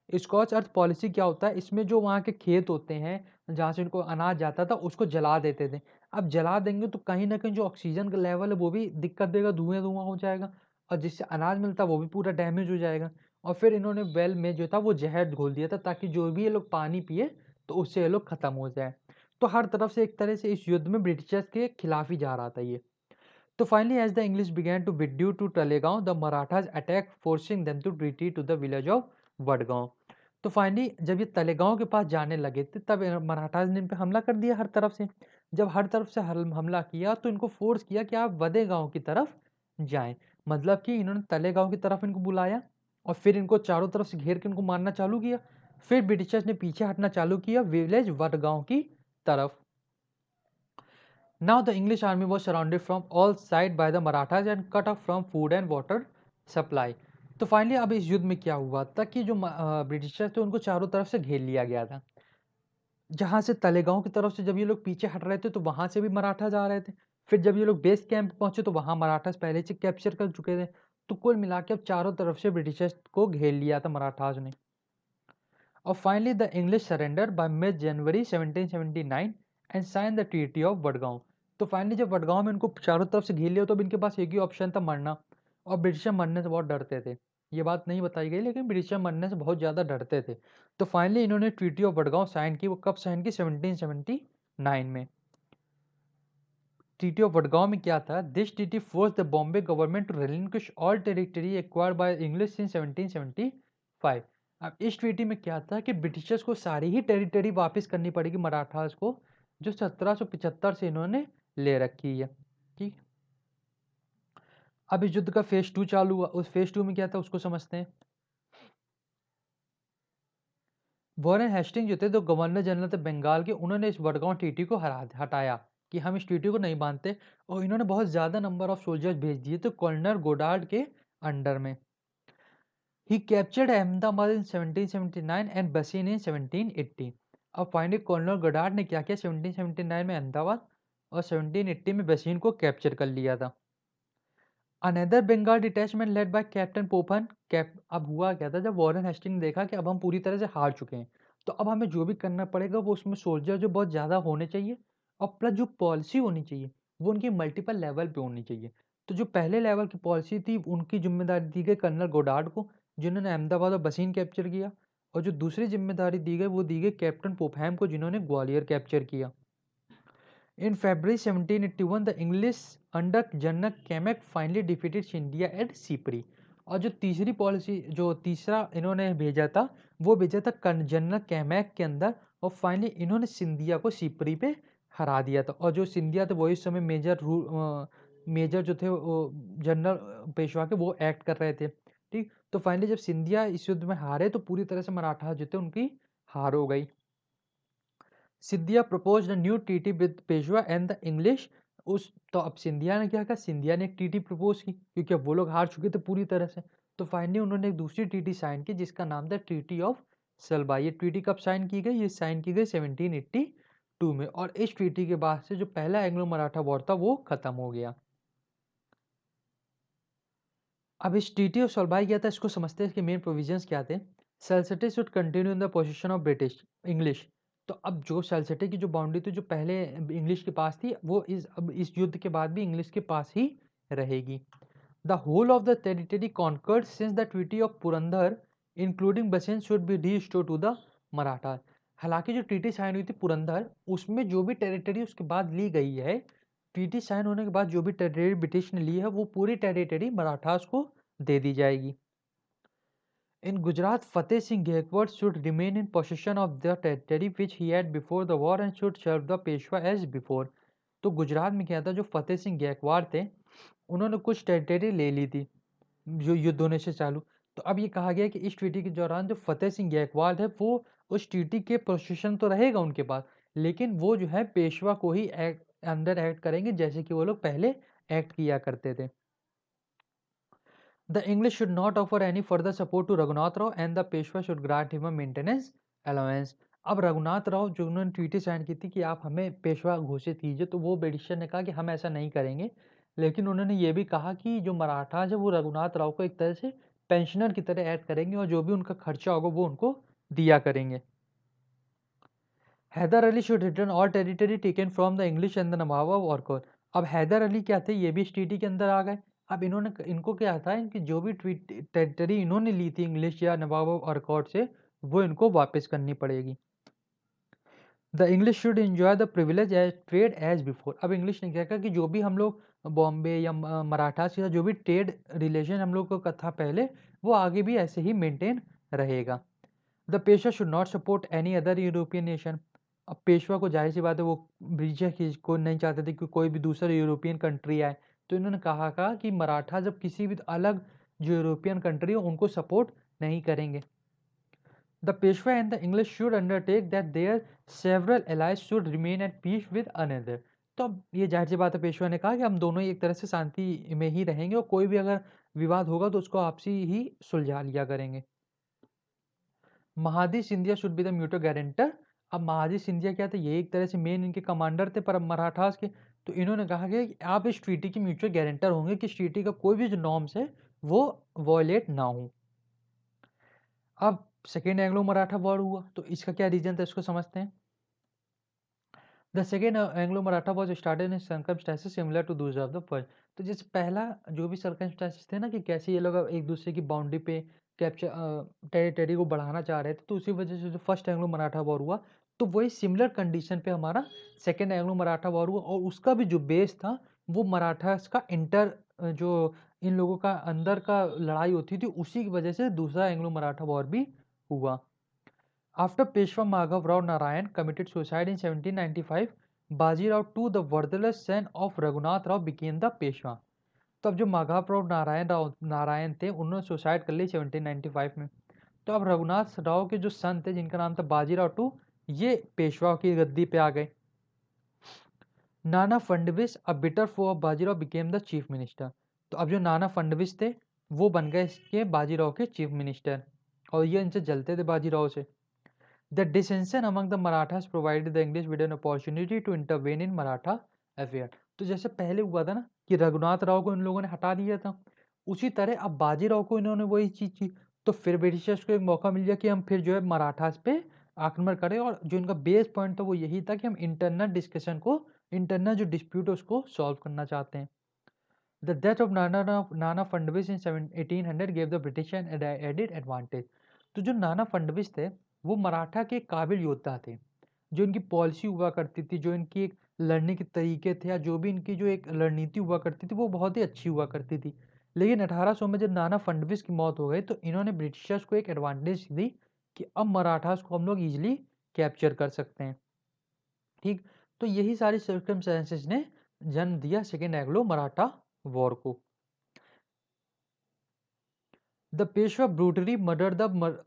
स्कॉच अर्थ पॉलिसी क्या होता है, इसमें जो वहाँ के खेत होते हैं जहाँ से इनको अनाज जाता था उसको जला देते थे। अब जला देंगे तो कहीं ना कहीं जो ऑक्सीजन का लेवल है वो भी दिक्कत देगा, धुआं धुआं हो जाएगा, और जिससे अनाज मिलता वो भी पूरा डैमेज हो जाएगा। और फिर इन्होंने वेल में जो था वो जहर घोल दिया था, ताकि जो भी ये लोग पानी पिए तो उससे ये लोग खत्म हो जाए। तो हर तरफ से एक तरह से इस युद्ध में ब्रिटिशर्स के खिलाफ ही जा रहा था ये। तो finally as the English began to withdraw to Talegaon, the Marathas attack forcing them to retreat to the village of Wadgaon. तो फाइनली जब ये तलेगांव के पास जाने लगे थे तब मराठास ने इन पे हमला कर दिया हर तरफ से। जब हर तरफ से हमला किया तो इनको फोर्स किया कि आप वदेगांव की तरफ जाएं। मतलब कि इन्होंने तलेगांव की तरफ इनको बुलाया और फिर इनको चारों तरफ से घेर के इनको मारना चालू किया। फिर ब्रिटिशर्स ने पीछे हटना चालू किया विलेज वडगांव की तरफ। Now the English army was surrounded from all sides by the Marathas and cut off from food and water supply. तो फाइनली अब इस युद्ध में क्या हुआ था कि जो ब्रिटिशर्स थे उनको चारों तरफ से घेर लिया गया था। जहां से तलेगांव की तरफ से जब ये लोग पीछे हट रहे थे तो वहां से भी मराठास आ रहे थे। फिर जब ये लोग बेस कैंप पहुंचे तो वहां मराठास पहले से कैप्चर कर चुके थे। तो कुल मिला के अब चारों तरफ से ब्रिटिशर्स को घेर लिया था मराठास ने। और finally the English surrender by mid January 1779 and sign the treaty of Wadgaon. तो फाइनली जब वडगांव में इनको चारों तरफ से घेर लिया तो अब इनके पास एक ही ऑप्शन था, मरना। और ब्रिटिशर मरने से बहुत डरते थे। ये बात नहीं बताई गई लेकिन ब्रिटिशर मरने से बहुत ज़्यादा डरते थे। तो फाइनली इन्होंने ट्रीटी ऑफ वडगांव साइन की। वो कब साइन की? 1779 में। ट्रीटी ऑफ वडगांव में क्या था? This treaty force the Bombay government to relinquish all territory acquired by English in 1775। अब इस ट्रीटी में क्या था कि ब्रिटिशर्स को सारी ही टेरिटरी वापस करनी पड़ेगी मराठास को, जो 1775 से इन्होंने ले रखी है। ठीक। अब इस युद्ध का फेज 2 चालू हुआ। उस फेज 2 में क्या था उसको समझते हैं। वॉरेन हेस्टिंग जो थे, तो गवर्नर जनरल थे बंगाल के, उन्होंने इस वडगांव ट्रीटी को हटाया कि हम इस ट्रीटी को नहीं मानते। और इन्होंने बहुत ज़्यादा नंबर ऑफ सोल्जर्स भेज दिए थे कर्नल गोडार्ड के अंडर में। ही कैप्चर्ड अहमदाबाद इन 1779 एंड बसीन इन 1780। अब फाइनली कर्नल गोडार्ड ने क्या किया? 1779 में अहमदाबाद और 1780 में बसीन को कैप्चर कर लिया था। Another Bengal detachment led by captain Popham. अब हुआ क्या था, जब वॉरेन हेस्टिंग ने देखा कि अब हम पूरी तरह से हार चुके हैं, तो अब हमें जो भी करना पड़ेगा वो उसमें सोल्जर जो बहुत ज़्यादा होने चाहिए और प्लस जो पॉलिसी होनी चाहिए वो उनकी मल्टीपल लेवल पे होनी चाहिए। तो जो पहले लेवल की पॉलिसी थी उनकी जिम्मेदारी दी गई कर्नल गोडार्ड को, जिन्होंने अहमदाबाद और बसीन कैप्चर किया। और जो दूसरी जिम्मेदारी दी गई वो दी गई कैप्टन पोपहैम को, जिन्होंने ग्वालियर कैप्चर किया। In February 1781, the English under General Kamek finally defeated Scindia at Sipri। और जो तीसरी पॉलिसी, जो तीसरा इन्होंने भेजा था वो भेजा था जनरल कैमैक के अंदर। और फाइनली इन्होंने सिंधिया को सिपरी पे हरा दिया था। और जो सिंधिया थे वो इस समय मेजर जो थे जनरल पेशवा के, वो एक्ट कर रहे थे। ठीक। तो फाइनली जब सिंधिया इस युद्ध में हारे तो पूरी तरह से मराठा जो थे उनकी हार हो गई। Scindia propose a new treaty with Peshwa and the English. उस तो अब सिंधिया ने क्या कहा? सिंधिया ने एक ट्रीटी प्रपोज की क्योंकि अब वो लोग हार चुके थे पूरी तरह से। तो फाइनली उन्होंने एक दूसरी ट्रीटी साइन की जिसका नाम था ट्रीटी ऑफ सलबा। ये ट्रीटी कब साइन की गई? ये साइन की गई 1782 में। और इस ट्रीटी के बाद से जो पहला एंग्लो मराठा वॉर था वो खत्म हो गया। अब इस ट्रीटी ऑफ सलबाई क्या था इसको समझते हैं, इसके मेन प्रोविजंस क्या थे। Salsette should continue in the position of British English. तो अब जो सल्सिटी की जो बाउंड्री थी जो पहले इंग्लिश के पास थी वो अब इस युद्ध के बाद भी इंग्लिश के पास ही रहेगी। The whole of the territory conquered since the treaty of Purandar including Bassein should be restored to the Maratha. हालांकि जो ट्रीटी साइन हुई थी पुरंदर, उसमें जो भी टेरिटरी उसके बाद ली गई है, ट्रीटी साइन होने के बाद जो भी टेरिटरी ब्रिटिश ने ली है वो पूरी टेरिटरी मराठास को दे दी जाएगी। In Gujarat Fateh Singh Gaekwad should remain in position of the territory which he had before the war and should serve the Peshwa as before. तो गुजरात में क्या था, जो फतेह सिंह गायकवाड़ थे उन्होंने कुछ टेरिटरी ले ली थी जो युद्ध होने से चालू। तो अब ये कहा गया कि इस ट्रीटी के दौरान जो फतेह सिंह गायकवाड़ है वो उस ट्रीटी के पोजीशन तो रहेगा उनके पास, लेकिन वो जो है पेशवा को ही अंडर एक्ट करेंगे जैसे कि वो लोग पहले एक्ट किया करते थे। The English should not offer any further support to Raghunath Rao and the Peshwa should grant him a maintenance allowance। अब रघुनाथ राव जो उन्होंने ट्रीटी साइन की थी कि आप हमें पेशवा घोषित कीजिए, तो वो ब्रिटिशर ने कहा कि हम ऐसा नहीं करेंगे। लेकिन उन्होंने ये भी कहा कि जो मराठास है वो रघुनाथ राव को एक तरह से पेंशनर की तरह ऐड करेंगे और जो भी उनका खर्चा होगा वो उनको दिया करेंगे। Hyder Ali should return all territory taken from the English and the Nawab of Arcot. अब हैदर अली क्या थे, ये भी इस ट्रीटी के अंदर आ गए। अब इनको क्या था, इनकी जो भी टेरिटरी इन्होंने ली थी इंग्लिश या नवाब ऑफ ऑरकोट से, वो इनको वापस करनी पड़ेगी। The English should enjoy the privilege as trade as before. अब इंग्लिश ने क्या कहा कि जो भी हम लोग बॉम्बे या मराठा से जो भी ट्रेड रिलेशन हम लोग को था पहले, वो आगे भी ऐसे ही मेंटेन रहेगा। The Peshwa should not support any other European nation. अब पेशवा को जाहिर सी बात है वो ब्रिटिश को नहीं चाहते थे कि कोई भी दूसरा यूरोपियन कंट्री आए, तो इन्होंने कहा कि मराठा जब किसी भी अलग जो यूरोपियन कंट्री हो उनको सपोर्ट नहीं करेंगे। The Peshwa and the English should undertake that their several allies should remain at peace with another. तो अब ये जाहिर सी बात है, पेशवा ने कहा कि हम दोनों ही एक तरह से शांति में ही रहेंगे और कोई भी अगर विवाद होगा तो उसको आपसी ही सुलझा लिया करेंगे। Mahadji Scindia should be the mutual guarantor. अब महादी सिंधिया क्या थे, ये एक तरह से मेन इनके कमांडर थे पर मराठास के, तो इन्होंने कहा कि आप इस ट्रीटी के म्यूचुअल गारंटर होंगे कि इस ट्रीटी का कोई भी जो नॉर्म्स है वो वॉयलेट ना हो। अब सेकेंड एंग्लो मराठा वॉर हुआ, तो इसका क्या रीजन था इसको समझते हैं। The second Anglo Maratha was started in circumstances similar to those of the first. तो जैसे पहला जो भी सर्कमस्टेंसेस थे ना कि कैसे ये लोग एक दूसरे की बाउंड्री पे कैप्चर टेरिटरी को बढ़ाना चाह रहे थे, तो उसी वजह से जो फर्स्ट एंग्लो मराठा वॉर हुआ तो वही सिमिलर कंडीशन पे हमारा सेकेंड एंग्लो मराठा वॉर हुआ, और उसका भी जो बेस था वो मराठास का जो इन लोगों का अंदर का लड़ाई होती थी, उसी की वजह से दूसरा एंग्लो मराठा वॉर भी हुआ। After Peshwa Maghav Rao Narayan committed suicide in 1795, Bajirao II, the worthless son of Raghunath Rao, became the Peshwa। तो अब जो माघव राव नारायण थे उन्होंने सुसाइड कर ली 1795 में। तो अब रघुनाथ राव के जो सन थे जिनका नाम था बाजीराव टू, ये पेशवा की गद्दी पे आ गए। Nana Phadnavis a bitter foe of Bajirao became the chief minister. तो अब जो नाना फडणवीस थे वो बन गए इसके बाजीराव के चीफ मिनिस्टर, और ये इनसे जलते थे बाजीराव से। The dissension among the Marathas provided the English with an opportunity to intervene in Maratha affair। तो जैसे पहले हुआ था ना कि रघुनाथ राव को इन लोगों ने हटा दिया था, उसी तरह अब बाजीराव को इन्होंने वही चीज की, तो फिर ब्रिटिशर्स को एक मौका मिल गया कि हम फिर जो है मराठास पे आक्रमण करें, और जो इनका बेस पॉइंट था वो यही था कि हम इंटरनल डिस्कशन को, इंटरनल जो डिस्प्यूट है उसको सॉल्व करना चाहते हैं। The death of Nana Fadnvis in 1800 gave the British an added advantage। तो जो नाना फडणवीस थे वो मराठा के काबिल योद्धा थे, जो इनकी पॉलिसी हुआ करती थी, जो इनकी एक लड़ने के तरीके थे, या जो भी इनकी जो एक रणनीति हुआ करती थी वो बहुत ही अच्छी हुआ करती थी। लेकिन 1800 में जब नाना फडणवीस की मौत हो गई तो इन्होंने ब्रिटिशर्स को एक एडवांटेज दी कि अब मराठास को हम लोग इजिली कैप्चर कर सकते हैं। ठीक, तो यही सारी सर्कमस्टेंसेस ने जन्म दिया सेकेंड एंग्लो मराठा वॉर को। द पेशवा ब्रूटली मर्डर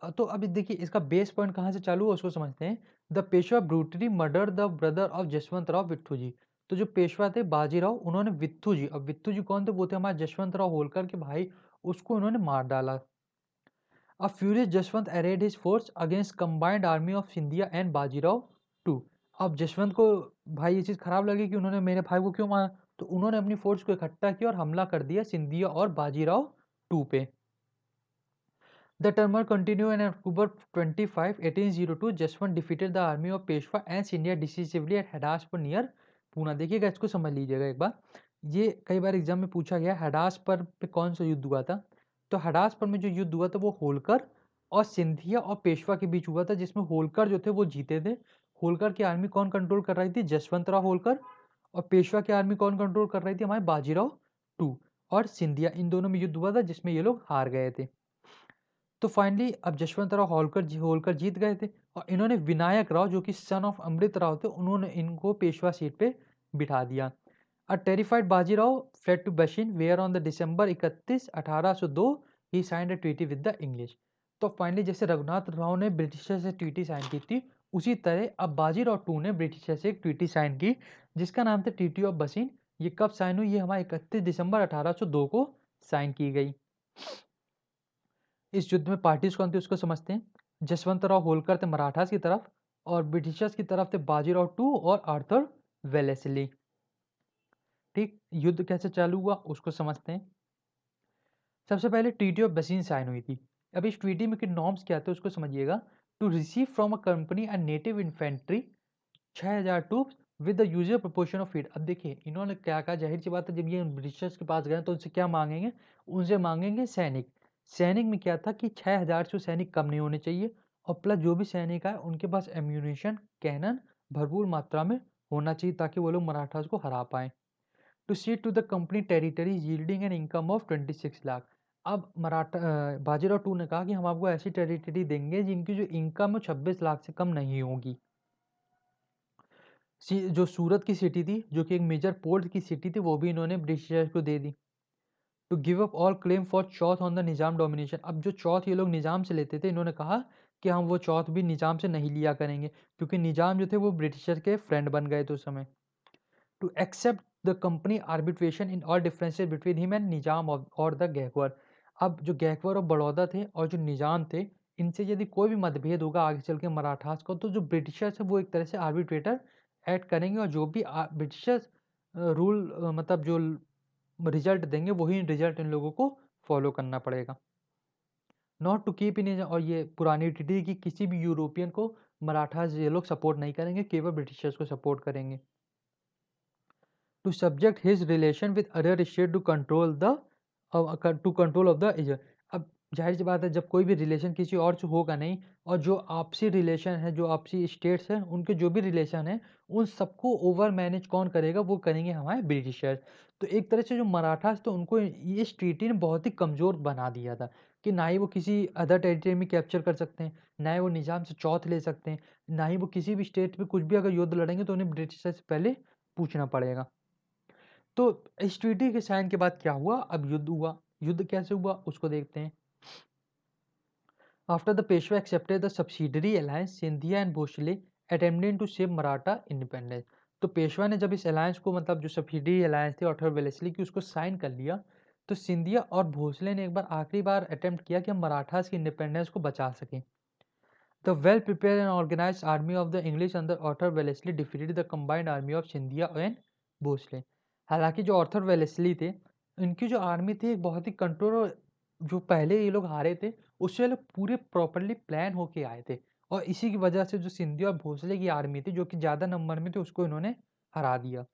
तो अभी देखिए इसका बेस पॉइंट कहाँ से चालू है उसको समझते हैं। The Peshwa brutally murder the brother of Jaswant Rao Vithu ji. तो जो पेशवा थे बाजीराव, उन्होंने विट्ठू जी, अब विट्ठू जी कौन थे, वो थे हमारे जसवंत राव होलकर के भाई, उसको उन्होंने मार डाला। अब furious Jaswant arrayed his force against combined army of Scindia and Bajirao too. अब जसवंत को भाई ये चीज खराब लगी कि उन्होंने मेरे भाई को क्यों मारा, तो उन्होंने अपनी फोर्स को इकट्ठा किया और हमला कर दिया सिंधिया और बाजीराव टू पे। The turmoil continued and on October 25, 1802, Jaswant defeated the army of Peshwa and Scindia decisively at Hadaspur near Poona. देखिएगा इसको समझ लीजिएगा एक बार, ये कई बार एग्जाम में पूछा गया हडासपर पे कौन सा युद्ध हुआ था। तो हडासपर में जो युद्ध हुआ था वो होलकर और सिंधिया और पेशवा के बीच हुआ था, जिसमें होलकर जो थे वो जीते थे। होलकर की आर्मी कौन कंट्रोल कर रही थी, जसवंत राव होलकर, और पेशवा की आर्मी कौन कंट्रोल कर रही थी, हमारे बाजीराव टू और सिंधिया। इन दोनों में युद्ध हुआ था जिसमें ये लोग हार गए थे। तो फाइनली अब जशवंतराव होलकर जीत गए थे, और इन्होंने विनायक राव जो कि सन ऑफ अमृत राव थे, उन्होंने इनको पेशवा सीट पे बिठा दिया। A terrified Bajirao fled to Bassein where on the December 31 1802 he signed a treaty with the English. तो फाइनली जैसे रघुनाथ राव ने ब्रिटिशर से ट्रीटी साइन की थी, उसी तरह अब बाजीराव टू ने ब्रिटिशर से एक ट्रीटी साइन की जिसका नाम था ट्रीटी ऑफ बसिन। ये कब साइन हुई, ये हमारे 31 दिसंबर 1802 को साइन की गई। इस युद्ध में पार्टीज कौन थी उसको समझते हैं। जसवंतराव होलकर थे मराठास की तरफ, और ब्रिटिशर्स की तरफ थे बाजीराव टू और आर्थर वेलेस्ली। ठीक, युद्ध कैसे चालू हुआ उसको समझते हैं। सबसे पहले ट्रीटी ऑफ बसीन साइन हुई थी। अब इस ट्रीटी में के नॉर्म्स क्या थे उसको समझिएगा। To receive from a company a native infantry 6000 troops with the usual proportion of feed. अब देखिए इन्होंने क्या कहा, जाहिर सी बात है जब ये ब्रिटिशर्स के पास गए तो उनसे क्या मांगेंगे, उनसे मांगेंगे सैनिक। सैनिक में क्या था कि 6000 से सैनिक कम नहीं होने चाहिए, और प्लस जो भी सैनिक आए उनके पास एम्यूनिशन कैनन भरपूर मात्रा में होना चाहिए ताकि वो लोग मराठास को हरा पाए। To cede to the company territory yielding an income of 26 lakh. अब बाजीराव टू ने कहा कि हम आपको ऐसी टेरिटरी देंगे जिनकी जो इनकम है 26 लाख से कम नहीं होगी। जो सूरत की सिटी थी, जो कि एक मेजर पोर्ट की सिटी थी, वो भी इन्होंने ब्रिटिशर्स को दे दी। To give up all claim for chauth on the Nizam domination. अब जो चौथ ये लोग निज़ाम से लेते थे, इन्होंने कहा कि हम वो चौथ भी निज़ाम से नहीं लिया करेंगे, क्योंकि निज़ाम जो थे वो ब्रिटिशर के फ्रेंड बन गए थे उस समय। To accept the company arbitration in all differences between him and Nizam और द गैकवर। अब जो गैकवर और बड़ौदा थे और जो निजाम थे, इनसे यदि कोई भी मतभेद होगा आगे चल के मराठास को, तो जो ब्रिटिशर्स है वो एक तरह से आर्बिट्रेटर ऐड करेंगे, और जो भी ब्रिटिशर्स रूल मतलब जो रिजल्ट देंगे वही रिजल्ट इन लोगों को फॉलो करना पड़ेगा। नॉट टू कीप इन, और ये पुरानी ट्रीटी की किसी भी यूरोपियन को मराठास ये लोग सपोर्ट नहीं करेंगे, केवल ब्रिटिशर्स को सपोर्ट करेंगे। To subject his relation with other state to control the to control of the इजर। अब जाहिर सी बात है, जब कोई भी रिलेशन किसी और से होगा नहीं, और जो आपसी रिलेशन है, जो आपसी स्टेट्स हैं, उनके जो भी रिलेशन है, उन सबको ओवर मैनेज कौन करेगा, वो करेंगे हमारे ब्रिटिशर्स। तो एक तरह से जो मराठास थे उनको इस ट्रीटी ने बहुत ही कमज़ोर बना दिया था, कि ना ही वो किसी अदर टेरिटरी में कैप्चर कर सकते हैं, ना ही वो निज़ाम से चौथ ले सकते हैं, ना ही वो किसी भी स्टेट पे कुछ भी अगर युद्ध लड़ेंगे तो उन्हें ब्रिटिशर से पहले पूछना पड़ेगा। तो इस ट्रीटी के साइन के बाद क्या हुआ? अब युद्ध हुआ। युद्ध कैसे हुआ उसको देखते हैं। After the Peshwa accepted the subsidiary alliance, Scindia and Bhosle attempted to save Maratha independence. तो पेशवा ने जब इस अलायंस को, मतलब जो सब्सिडरी अलायंस थी ऑर्थर वेलेस्ली की, उसको साइन कर लिया, तो सिंधिया और भोसले ने एक बार आखिरी बार अटेम्प्ट किया कि हम मराठास की इंडिपेंडेंस को बचा सकें। The well prepared and organised army of the English under Arthur Wellesley defeated the combined army of Scindia and Bhosle. हालांकि जो ऑर्थर वेलेस्ली थे, इनकी जो आर्मी थी एक बहुत ही कंट्रोल, जो पहले ये लोग हारे थे उससे ये लोग पूरे प्रॉपरली प्लान होके आए थे, और इसी की वजह से जो सिंधिया और भोसले की आर्मी थी, जो कि ज़्यादा नंबर में थी, उसको इन्होंने हरा दिया।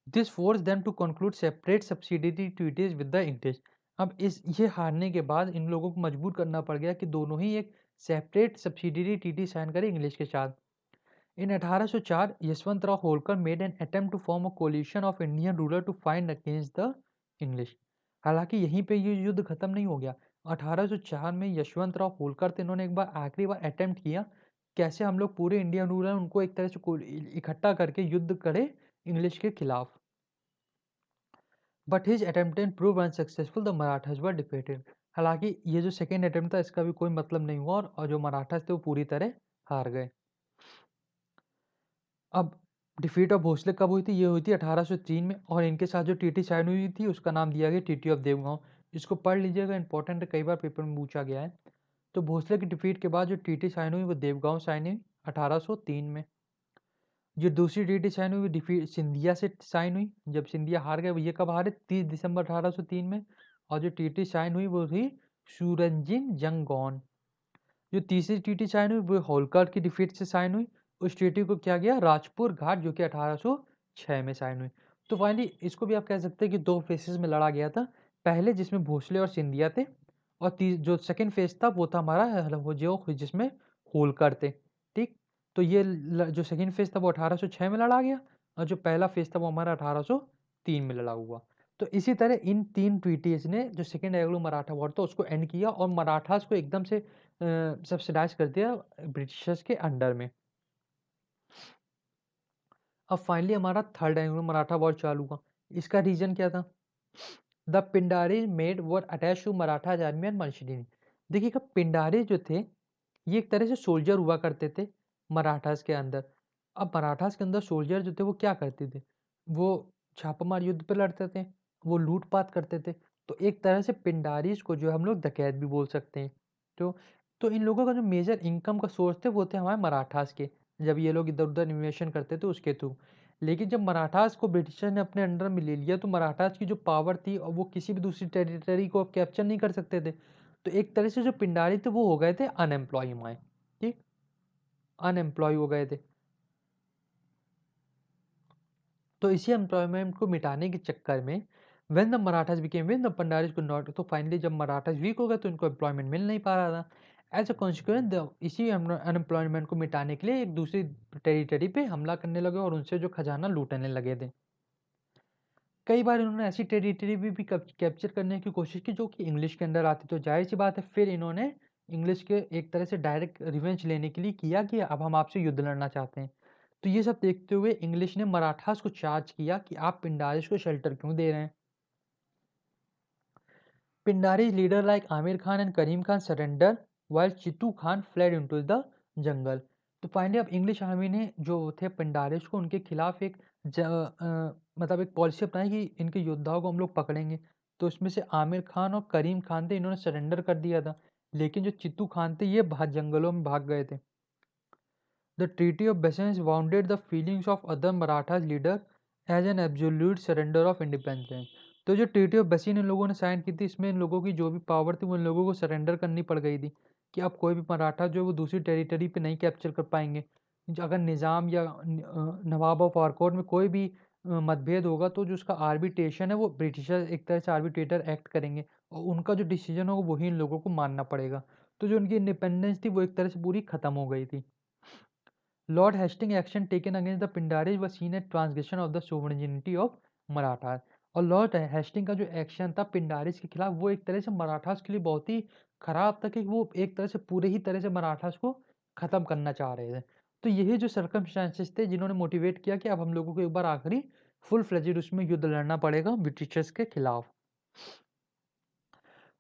This force them to conclude separate subsidiary treaties with the English. अब इस ये हारने के बाद इन लोगों को मजबूर करना पड़ गया कि दोनों ही एक सेपरेट सब्सिडियरी ट्रीटी साइन करें इंग्लिश के साथ। In 1804 Yashwantrao Holkar made an attempt to form a coalition of Indian ruler to fight against the English. हालांकि यहीं पे ये युद्ध खत्म नहीं हो गया। 1804 में यशवंतराव होलकर थे, इन्होंने एक बार आखिरी बार अटेम्प्ट किया, कैसे हम लोग पूरे इंडियन रूलर उनको एक तरह से इकट्ठा करके युद्ध करें इंग्लिश के खिलाफ। But his attempt prove unsuccessful, the Marathas were defeated. हालांकि ये जो सेकेंड अटेम्प्ट था इसका भी कोई मतलब नहीं हुआ, और जो मराठास थे वो पूरी तरह हार गए। अब डिफीट ऑफ भोसले कब हुई थी? ये हुई थी 1803 में, और इनके साथ जो टीटी साइन हुई थी उसका नाम दिया गया टीटी ऑफ देवगांव। इसको पढ़ लीजिएगा, इंपॉर्टेंट है, कई बार पेपर में पूछा गया है। तो भोसले की डिफीट के बाद जो टीटी साइन हुई वो देवगांव साइन हुई 1803 में। जो दूसरी टीटी साइन हुई डिफीट सिंधिया से साइन हुई, जब सिंधिया हार गए, वो ये कब हारे? 30 दिसंबर 1803 में। और जो टीटी साइन हुई वो थी सूरंजिन जंगौन। जो तीसरी ट्रीटी साइन हुई वो होलकर की डिफीट से साइन हुई। उस ट्रीटी को किया गया राजपुर घाट, जो कि 1806 में साइन हुई। तो फाइनली इसको भी आप कह सकते हैं कि दो फेसेस में लड़ा गया था। पहले जिसमें भोसले और सिंधिया थे, और जो सेकंड फेज था वो था हमारा वो जो जिसमें होलकर थे। ठीक। तो ये जो सेकंड फेज था वो 1806 में लड़ा गया, और जो पहला फेज था वो हमारा 1803 में लड़ा हुआ। तो इसी तरह इन तीन ट्रीटीज ने जो सेकंड एंग्लो मराठा वॉर था उसको एंड किया, और मराठास को एकदम से सब्सिडाइज कर दिया ब्रिटिशर्स के अंडर में। अब फाइनली हमारा थर्ड एंग्लो मराठा वॉर चालू हुआ। इसका रीजन क्या था? The Pindari made were attach to Maratha army and mercenaries. देखिएगा, पिंडारी जो थे ये एक तरह से सोल्जर हुआ करते थे मराठास के अंदर। अब मराठास के अंदर सोल्जर जो थे वो क्या करते थे? वो छापामार युद्ध पे लड़ते थे, वो लूटपाट करते थे। तो एक तरह से पिंडारीज को जो हम लोग डकैत भी बोल सकते हैं। तो तो इन लोगों का जो मेजर इनकम का सोर्स थे वो थे हमारे मराठास के, जब ये लोग इधर उधर इन्वेशन करते थे उसके थ्रू। लेकिन जब मराठास को ब्रिटिशर ने अपने अंडर में ले लिया, तो मराठास की जो पावर थी और वो किसी भी दूसरी टेरिटरी को कैप्चर नहीं कर सकते थे। तो एक तरह से जो पिंडारी थे वो हो गए थे अनएम्प्लॉय हमारे। ठीक। अनएम्प्लॉय हो गए थे। तो इसी एम्प्लॉयमेंट को मिटाने के चक्कर में when the Marathas became when the Pindaris could not, तो फाइनली जब मराठास वीक हो गए तो इनको एम्प्लॉयमेंट मिल नहीं पा रहा था। एज अ कॉन्सिक्वेंस इसी अनएम्प्लॉयमेंट को मिटाने के लिए एक दूसरी टेरिटरी पे हमला करने लगे और उनसे जो खजाना लूटने लगे थे। कई बार इन्होंने ऐसी टेरिटरी भी कैप्चर करने की कोशिश की जो कि इंग्लिश के अंडर आती, तो ज़ाहिर-सी बात है फिर इन्होंने इंग्लिश के एक तरह से डायरेक्ट रिवेंज लेने के लिए किया कि अब हम आपसे युद्ध लड़ना चाहते हैं। तो ये सब देखते हुए इंग्लिश ने मराठास को चार्ज किया कि आप पिंडारिस को शेल्टर क्यों दे रहे हैं? Pindari's leader like Amir Khan and Karim Khan surrendered while Chitu Khan fled into the jungle. तो फाइनली अब इंग्लिश आर्मी ने जो थे पिंडारिस को उनके खिलाफ मतलब एक पॉलिसी अपनाई कि इनके योद्धाओं को हम लोग पकड़ेंगे। तो इसमें से आमिर खान और करीम खान थे, इन्होंने सरेंडर कर दिया था, लेकिन जो चित्तू खान थे ये जंगलों में भाग गए थे। The Treaty of Bessems wounded the feelings of other Marathas leader as an absolute surrender of independence. तो जो ट्रीटी ऑफ बेसिन इन लोगों ने साइन की थी, इसमें इन लोगों की जो भी पावर थी वो इन लोगों को सरेंडर करनी पड़ गई थी कि अब कोई भी मराठा जो है वो दूसरी टेरिटरी पे नहीं कैप्चर कर पाएंगे। अगर निज़ाम या नवाब ऑफ आर्कोट में कोई भी मतभेद होगा तो जो उसका आर्बिट्रेशन है वो ब्रिटिशर एक तरह से आर्बिट्रेटर एक्ट करेंगे और उनका जो डिसीजन होगा वही इन लोगों को मानना पड़ेगा। तो जो उनकी इंडिपेंडेंस थी वो एक तरह से पूरी खत्म हो गई थी। Lord Hastings' action taken against the Pindaris was seen as transgression of the sovereignty of Marathas। और लॉर्ड हेस्टिंग का जो एक्शन था पिंडारिस के खिलाफ वो एक तरह से मराठास के लिए बहुत ही खराब था कि वो एक तरह से पूरे ही तरह से मराठास को खत्म करना चाह रहे थे। तो यही जो सर्कमस्टांसेस थे जिन्होंने मोटिवेट किया कि अब हम लोगों को एक बार आखिरी फुल फ्लेजेड उसमें युद्ध लड़ना पड़ेगा ब्रिटिशर्स के खिलाफ।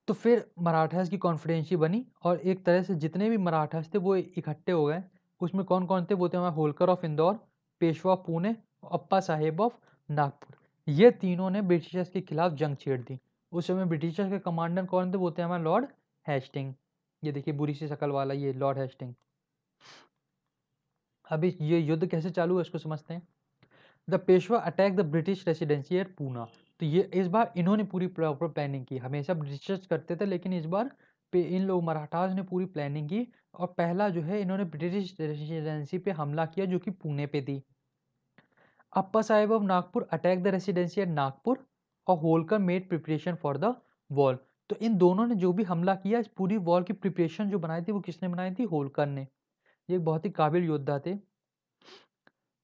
तो फिर मराठास की कॉन्फिडेंसी बनी और एक तरह से जितने भी मराठास थे वो इकट्ठे हो गए। उसमें कौन-कौन थे? वो थे हमारे Holkar of Indore, Peshwa Pune, Appa Saheb of Nagpur. ये तीनों ने ब्रिटिशर्स के खिलाफ जंग छेड़ दी। उस समय ब्रिटिशर्स के कमांडर कौन थे? वो थे हमारे लॉर्ड हेस्टिंग। ये देखिए बुरी सी शक्ल वाला ये लॉर्ड हेस्टिंग। अभी ये युद्ध कैसे चालू है इसको समझते हैं। The Peshwa attack the British residency at Poona. तो ये इस बार इन्होंने पूरी प्रॉपर प्लानिंग की। हमेशा ब्रिटिशर्स करते थे लेकिन इस बार पे इन लोग मराठास ने पूरी प्लानिंग की और पहला जो है इन्होंने ब्रिटिश रेसिडेंसी पे हमला किया जो कि पुणे पे थी। अप्पा साहेब of Nagpur attack the residency at Nagpur और Holkar made preparation for the war. तो इन दोनों ने जो भी हमला किया इस पूरी वॉल की प्रिपरेशन जो बनाई थी वो किसने बनाई थी? होलकर ने। ये एक बहुत ही काबिल योद्धा थे।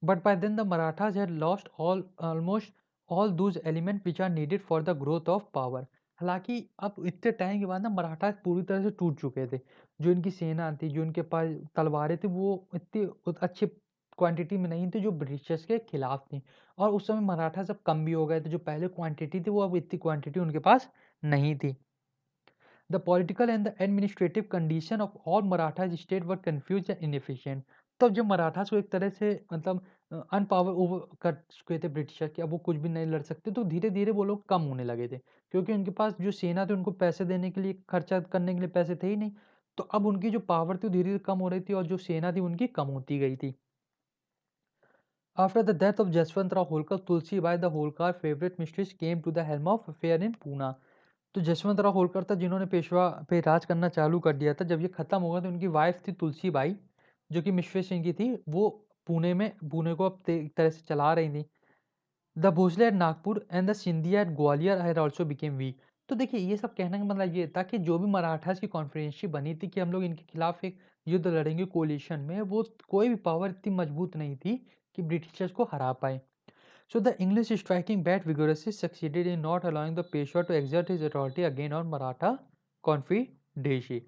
But by then the Marathas had lost almost all those elements which are needed for the growth of power। हालांकि अब इतने टाइम के बाद ना मराठा पूरी तरह से टूट चुके थे। जो इनकी सेना थी, जो इनके पास तलवारें थी, वो इतनी अच्छी क्वांटिटी में नहीं थी जो ब्रिटिशर्स के खिलाफ थी। और उस समय मराठा सब कम भी हो गए थे। जो पहले क्वांटिटी थी वो अब इतनी क्वांटिटी उनके पास नहीं थी। The political and the administrative condition of all Maratha state were confused and inefficient। तब जब मराठास को एक तरह से मतलब अनपावर ओवर कर चुके थे ब्रिटिशर कि अब वो कुछ भी नहीं लड़ सकते, तो धीरे धीरे वो लोग कम होने लगे थे क्योंकि उनके पास जो सेना थी उनको पैसे देने के लिए, खर्चा करने के लिए पैसे थे ही नहीं। तो अब उनकी जो पावर थी वो धीरे धीरे कम हो रही थी और जो सेना थी उनकी कम होती गई थी। After the death of Jaswant Rao Holkar, Tulsi Bai, the Holkar favorite mistress, came to the helm of affair in Pune। तो जसवंत राव होलकर था जिन्होंने पेशवा पे राज करना चालू कर दिया था। जब ये खत्म हो गया तो उनकी वाइफ थी तुलसी बाई जो कि मिश्रेश इनकी थी, वो पुणे को अब एक तरह से चला रही थी। The Bhosle at Nagpur and the Scindia at Gwalior had also became weak. तो देखिए ये सब कहने का मतलब ये था कि जो भी मराठास की कॉन्फ्रेंसी बनी थी कि हम लोग इनके खिलाफ एक युद्ध लड़ेंगे कोलिशन में, वो कोई भी पावर इतनी मजबूत नहीं थी कि ब्रिटिशर्स को हरा पाए। So the English striking back vigorously succeeded in not allowing the Peshwa to exert his authority again on Maratha confederacy।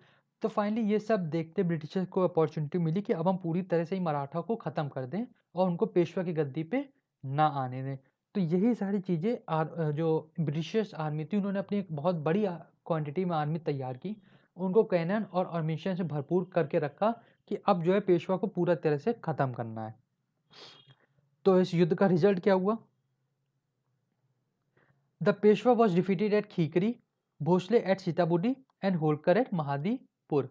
तो फाइनली ये सब देखते ब्रिटिशर्स को अपॉर्चुनिटी मिली कि अब हम पूरी तरह से ही मराठा को ख़त्म कर दें और उनको पेशवा की गद्दी पे ना आने दें। तो यही सारी चीज़ें जो ब्रिटिशर्स आर्मी थी उन्होंने अपनी एक बहुत बड़ी क्वांटिटी में आर्मी तैयार की, उनको कैनन और अम्यूनिशन से भरपूर करके रखा कि अब जो है पेशवा को पूरा तरह से ख़त्म करना है। तो इस युद्ध का रिजल्ट क्या हुआ? The Peshwa was defeated at Khikri, Bhonsle at Sitabuldi and Holkar at Mahidpur.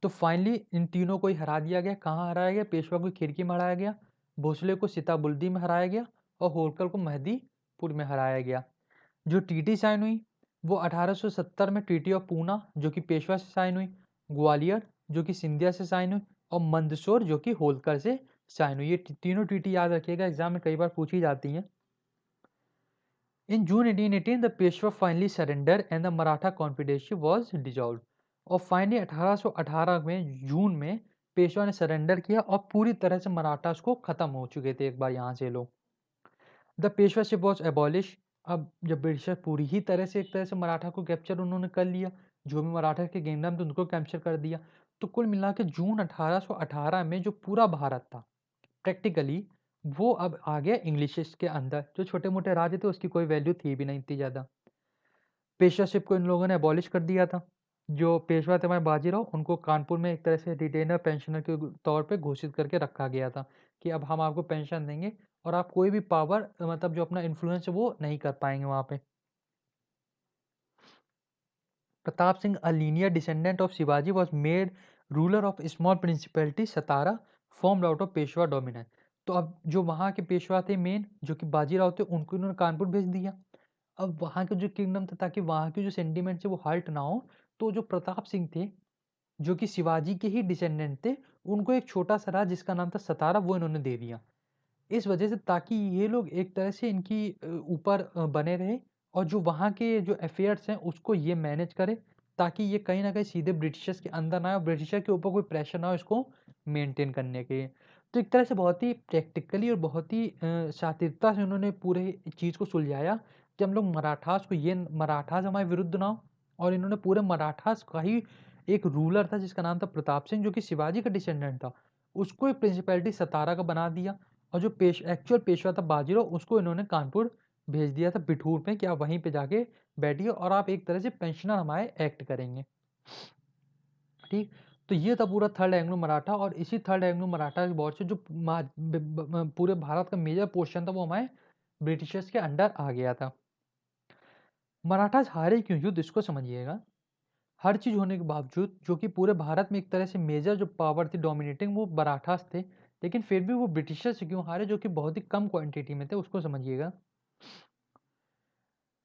तो फाइनली इन तीनों को ही हरा दिया गया। कहाँ हराया गया? पेशवा को खिड़की में हराया गया, भोसले को सीताबुल्दी में हराया गया और होलकर को महदीपुर में हराया गया। जो ट्रीटी साइन हुई वो 1870 में ट्रीटी ऑफ पूना जो कि पेशवा से साइन हुई, ग्वालियर जो कि सिंधिया से साइन हुई और मंदसौर जो कि होलकर से साइन हुई। ये तीनों ट्रीटी याद रखिएगा, एग्जाम में कई बार पूछी जाती हैं। In June 1818, the Peshwa finally surrendered and the Maratha Confederacy was dissolved। और फाइनली 1818 में जून में पेशवा ने सरेंडर किया और पूरी तरह से मराठास को खत्म हो चुके थे एक बार यहाँ से लोग। द पेशवाशिप वॉज एबॉलिश अब जब ब्रिटिशर पूरी ही तरह से एक तरह से मराठा को कैप्चर उन्होंने कर लिया, जो भी मराठा के किंगडम थे उनको कैप्चर कर दिया, तो कुल मिला के जून 1818 में जो पूरा भारत था प्रैक्टिकली वो अब आ गया इंग्लिश के अंदर। जो छोटे-मोटे राज्य थे उसकी कोई वैल्यू थी भी नहीं इतनी ज़्यादा। पेशवाशिप को इन लोगों ने अबॉलिश कर दिया था। जो पेशवा थे हमारे बाजीराव, उनको कानपुर में एक तरह से रिटेनर पेंशनर के तौर पे घोषित करके रखा गया था कि अब हम आपको पेंशन देंगे और आप कोई भी पावर मतलब जो अपना इन्फ्लुएंस है वो नहीं कर पाएंगे वहाँ पे। Pratap Singh, a linear descendant of Shivaji, was made ruler of a small principality Satara formed out of Peshwa dominance. तो अब जो वहाँ के पेशवा थे मेन जो कि बाजीराव थे उनको इन्होंने कानपुर भेज दिया। अब वहाँ के जो किंगडम था ताकि वहाँ के जो सेंटिमेंट है वो हर्ट ना हो, तो जो प्रताप सिंह थे जो कि शिवाजी के ही डिसेंडेंट थे, उनको एक छोटा सा राज्य जिसका नाम था सतारा वो इन्होंने दे दिया। इस वजह से ताकि ये लोग एक तरह से इनकी ऊपर बने रहे और जो वहाँ के जो अफेयर्स हैं उसको ये मैनेज करे ताकि ये कहीं न कहीं सीधे ब्रिटिशर्स के अंदर ना आए और ब्रिटिशर के ऊपर कोई प्रेशर ना हो इसको मेंटेन करने के। तो एक तरह से बहुत ही प्रैक्टिकली और बहुत ही शातिरता से उन्होंने पूरे चीज़ को सुलझाया कि हम लोग मराठास को ये मराठास हमारे विरुद्ध ना हो और इन्होंने पूरे मराठास का ही एक रूलर था जिसका नाम था प्रताप सिंह जो कि शिवाजी का डिसेंडेंट था, उसको एक प्रिंसिपैलिटी सतारा का बना दिया। और जो एक्चुअल पेशवा था बाजीराव उसको इन्होंने कानपुर भेज दिया था बिठूर में कि आप वहीं पे जाके बैठिए और आप एक तरह से पेंशनर हमारे एक्ट करेंगे। ठीक, तो ये था पूरा थर्ड एंग्लो मराठा और इसी थर्ड एंग्लो मराठा के बहुत से जो पूरे भारत का मेजर पोर्शन था वो हमारे ब्रिटिशर्स के अंडर आ गया था। मराठास हारे क्यों युद्ध इसको समझिएगा। हर चीज होने के बावजूद जो कि पूरे भारत में एक तरह से मेजर जो पावर थी डोमिनेटिंग वो मराठास थे, लेकिन फिर भी वो ब्रिटिशर से क्यों हारे जो कि बहुत ही कम क्वांटिटी में थे उसको समझिएगा।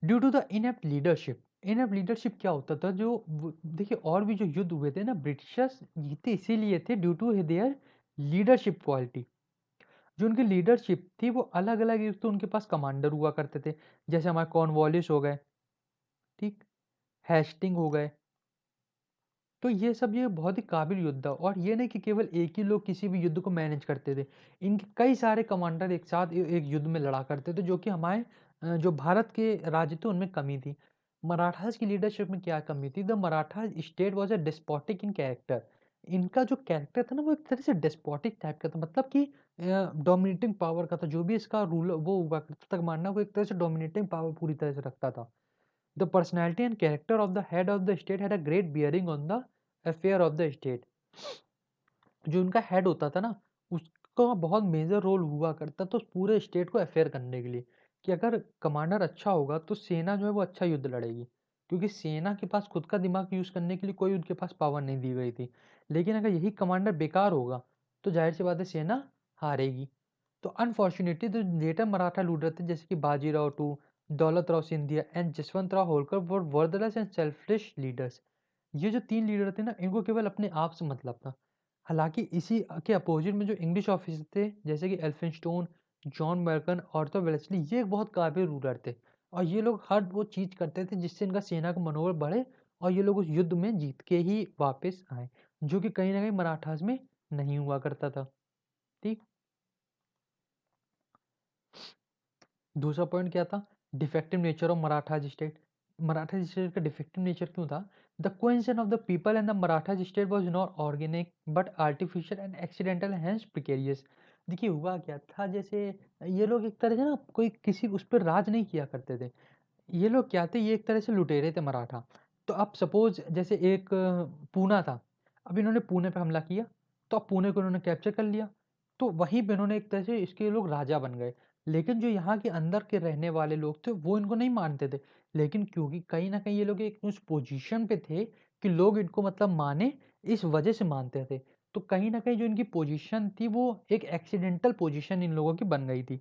Due to the inept leadership. Inept leadership क्या होता था जो देखिए और भी जो युद्ध हुए थे ना ब्रिटिशर्स जीते इसीलिए थे due to their leadership quality. जो उनकी लीडरशिप थी वो अलग अलग, एक तो उनके पास कमांडर हुआ करते थे जैसे हमारे कॉर्नवालिस हो गए, ठीक, हेस्टिंग हो गए, तो ये सब ये बहुत ही काबिल योद्धा और ये नहीं कि केवल एक ही लोग किसी भी युद्ध को मैनेज करते थे। इनके कई सारे कमांडर एक साथ एक युद्ध में लड़ा करते थे जो कि हमारे जो भारत के राज्य थे उनमें कमी थी। मराठास की लीडरशिप में क्या कमी थी? The Maratha state was a despotic in character. इनका जो कैरेक्टर था ना वो एक तरह से डेस्पोटिक टाइप का था, मतलब कि डोमिनेटिंग पावर का था। जो भी इसका रूल वो हुआ करता था मानना वो एक तरह से डोमिनेटिंग पावर पूरी तरह से रखता था। The personality and character of the head of the state had a great bearing on the affair of the state। जो उनका हेड होता था ना उसका बहुत मेजर रोल हुआ करता था उस पूरे स्टेट को अफेयर करने के लिए कि अगर कमांडर अच्छा होगा तो सेना जो है वो अच्छा युद्ध लड़ेगी, क्योंकि सेना के पास खुद का दिमाग यूज करने के लिए कोई उनके पास पावर नहीं दी गई थी। लेकिन अगर यही कमांडर बेकार होगा तो जाहिर सी बात है सेना हारेगी। तो अनफॉर्चुनेटली जो लेटर मराठा लूडर थे जैसे कि Bajirao two, Daulat Rao Scindia and Jaswant Rao Holkar were worthless and selfish leaders. ये जो तीन लीडर थे ना इनको केवल अपने आप से मतलब था। हालांकि इसी के अपोजिट में जो इंग्लिश ऑफिसर थे जैसे कि एल्फिंस्टोन, जॉन मर्कन, ऑर्थर वेलेस्ली ये एक बहुत काबिल रूलर थे और ये लोग हर वो चीज करते थे जिससे इनका सेना का मनोबल बढ़े और ये लोग उस युद्ध में जीत के ही वापस आए, जो कि कहीं ना कहीं मराठास में नहीं हुआ करता था। ठीक, दूसरा पॉइंट क्या था? Defective nature of Maratha state. Maratha state का डिफेक्टिव नेचर क्यों था? The cohesion of the people and the Maratha state was not organic but artificial and accidental hence precarious. देखिए हुआ क्या था, जैसे ये लोग एक तरह से ना कोई किसी उस पर राज नहीं किया करते थे। ये लोग क्या थे, ये एक तरह से लुटेरे थे मराठा। तो अब सपोज जैसे एक पूना था, अब इन्होंने पुणे पे हमला किया तो अब पुणे को इन्होंने कैप्चर कर लिया, तो वहीं पे इन्होंने एक तरह से इसके लोग राजा बन गए। लेकिन जो यहाँ के अंदर के रहने वाले लोग थे वो इनको नहीं मानते थे, लेकिन क्योंकि कहीं ना कहीं ये लोग एक उस पोजीशन पे थे कि लोग इनको मतलब माने, इस वजह से मानते थे। तो कहीं ना कहीं जो इनकी पोजीशन थी वो एक एक्सीडेंटल पोजीशन इन लोगों की बन गई थी।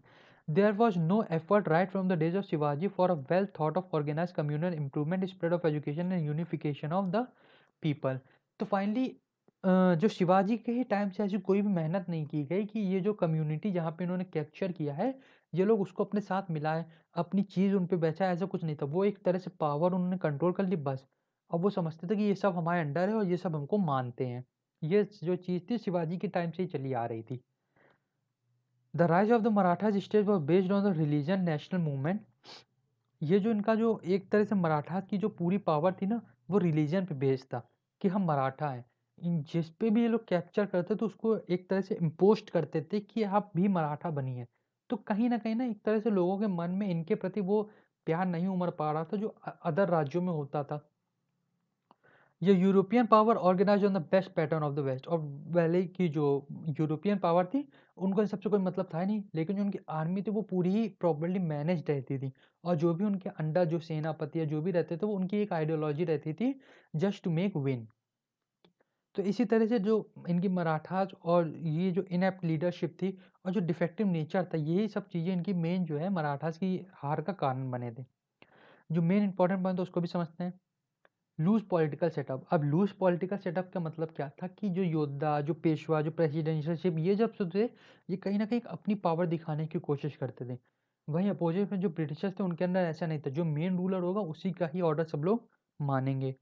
There was no effort right from the days of Shivaji for a well thought of organized communal improvement, spread of education and unification of the people। तो फाइनली जो शिवाजी के ही टाइम से ऐसी कोई भी मेहनत नहीं की गई कि ये जो कम्युनिटी जहाँ पे इन्होंने कैप्चर किया है ये लोग उसको अपने साथ मिलाए, अपनी चीज़ उन पे बेचा, ऐसा कुछ नहीं था। वो एक तरह से पावर उन्होंने कंट्रोल कर ली बस। अब वो समझते थे कि ये सब हमारे अंडर है और ये सब हमको मानते हैं। ये जो चीज़ थी शिवाजी के टाइम से ही चली आ रही थी। The rise of the Marathas state was based on the religion national movement ये जो इनका जो एक तरह से मराठा की जो पूरी पावर थी ना, वो रिलीजन पे बेस्ड था कि हम मराठा हैं। जिस पे भी ये लोग कैप्चर करते तो उसको एक तरह से इम्पोस्ट करते थे कि आप भी मराठा बनिए। तो कहीं न कहीं ना एक तरह से लोगों के मन में इनके प्रति वो प्यार नहीं उमड़ पा रहा था जो अदर राज्यों में होता था। ये European power organise on the best pattern of the west, और पहले की जो यूरोपियन पावर थी उनको इन सबसे कोई मतलब था ही नहीं, लेकिन जो उनकी आर्मी थी वो पूरी ही प्रॉपर्ली मैनेज रहती थी, और जो भी उनके अंडर जो सेनापति या जो भी रहते थे वो उनकी एक आइडियोलॉजी रहती थी, जस्ट टू मेक विन। तो इसी तरह से जो इनकी मराठास और ये जो इनएप्ट लीडरशिप थी और जो डिफेक्टिव नेचर था, यही सब चीज़ें इनकी मेन जो है मराठास की हार का कारण बने थे। जो मेन इंपॉर्टेंट पॉइंट है उसको भी समझते हैं। Loose political setup. अब लूज़ पॉलिटिकल सेटअप का मतलब क्या था कि जो योद्धा, जो पेशवा, जो प्रेसिडेंशियलशिप, ये जब से थे, ये कहीं न कहीं अपनी पावर दिखाने की कोशिश करते थे। वहीं अपोज़िट में जो ब्रिटिशर्स थे उनके अंदर ऐसा नहीं था, जो मेन रूलर होगा उसी का ही ऑर्डर सब लोग मानेंगे।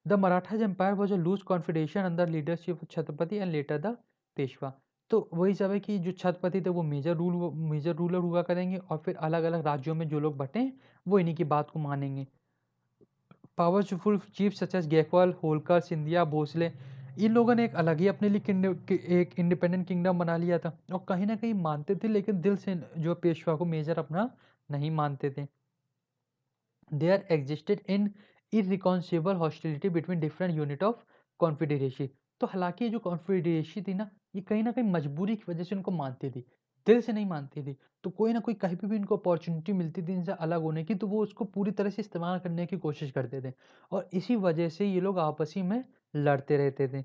The Marathas empire was a loose confederation under leadership of Chhatrapati and later the Peshwa. तो वही सब है कि जो छत्रपति थे वो मेजर रूलर हुआ करेंगे, और फिर अलग-अलग राज्यों में जो लोग बँटे, वो इन्हीं की बात को मानेंगे। Powerful chief such as Gaekwad, Holkar, Scindia, Bhonsle, इन लोगों ने एक अलग ही अपने लिए एक इंडिपेंडेंट किंगडम बना लिया था, और कहीं ना कहीं मानते थे, लेकिन दिल से जो पेशवा को मेजर अपना नहीं मानते थे। There existed in irreconcilable hostility between different unit of confederacy. तो हालांकि ये जो कॉन्फिडरेसी थी ना कहीं मजबूरी की वजह से उनको मानती थी, दिल से नहीं मानती थी। तो कोई ना कोई कहीं पे भी इनको अपॉर्चुनिटी मिलती थी इनसे अलग होने की, तो वो उसको पूरी तरह से इस्तेमाल करने की कोशिश करते थे, और इसी वजह से ये लोग आपसी में लड़ते रहते थे।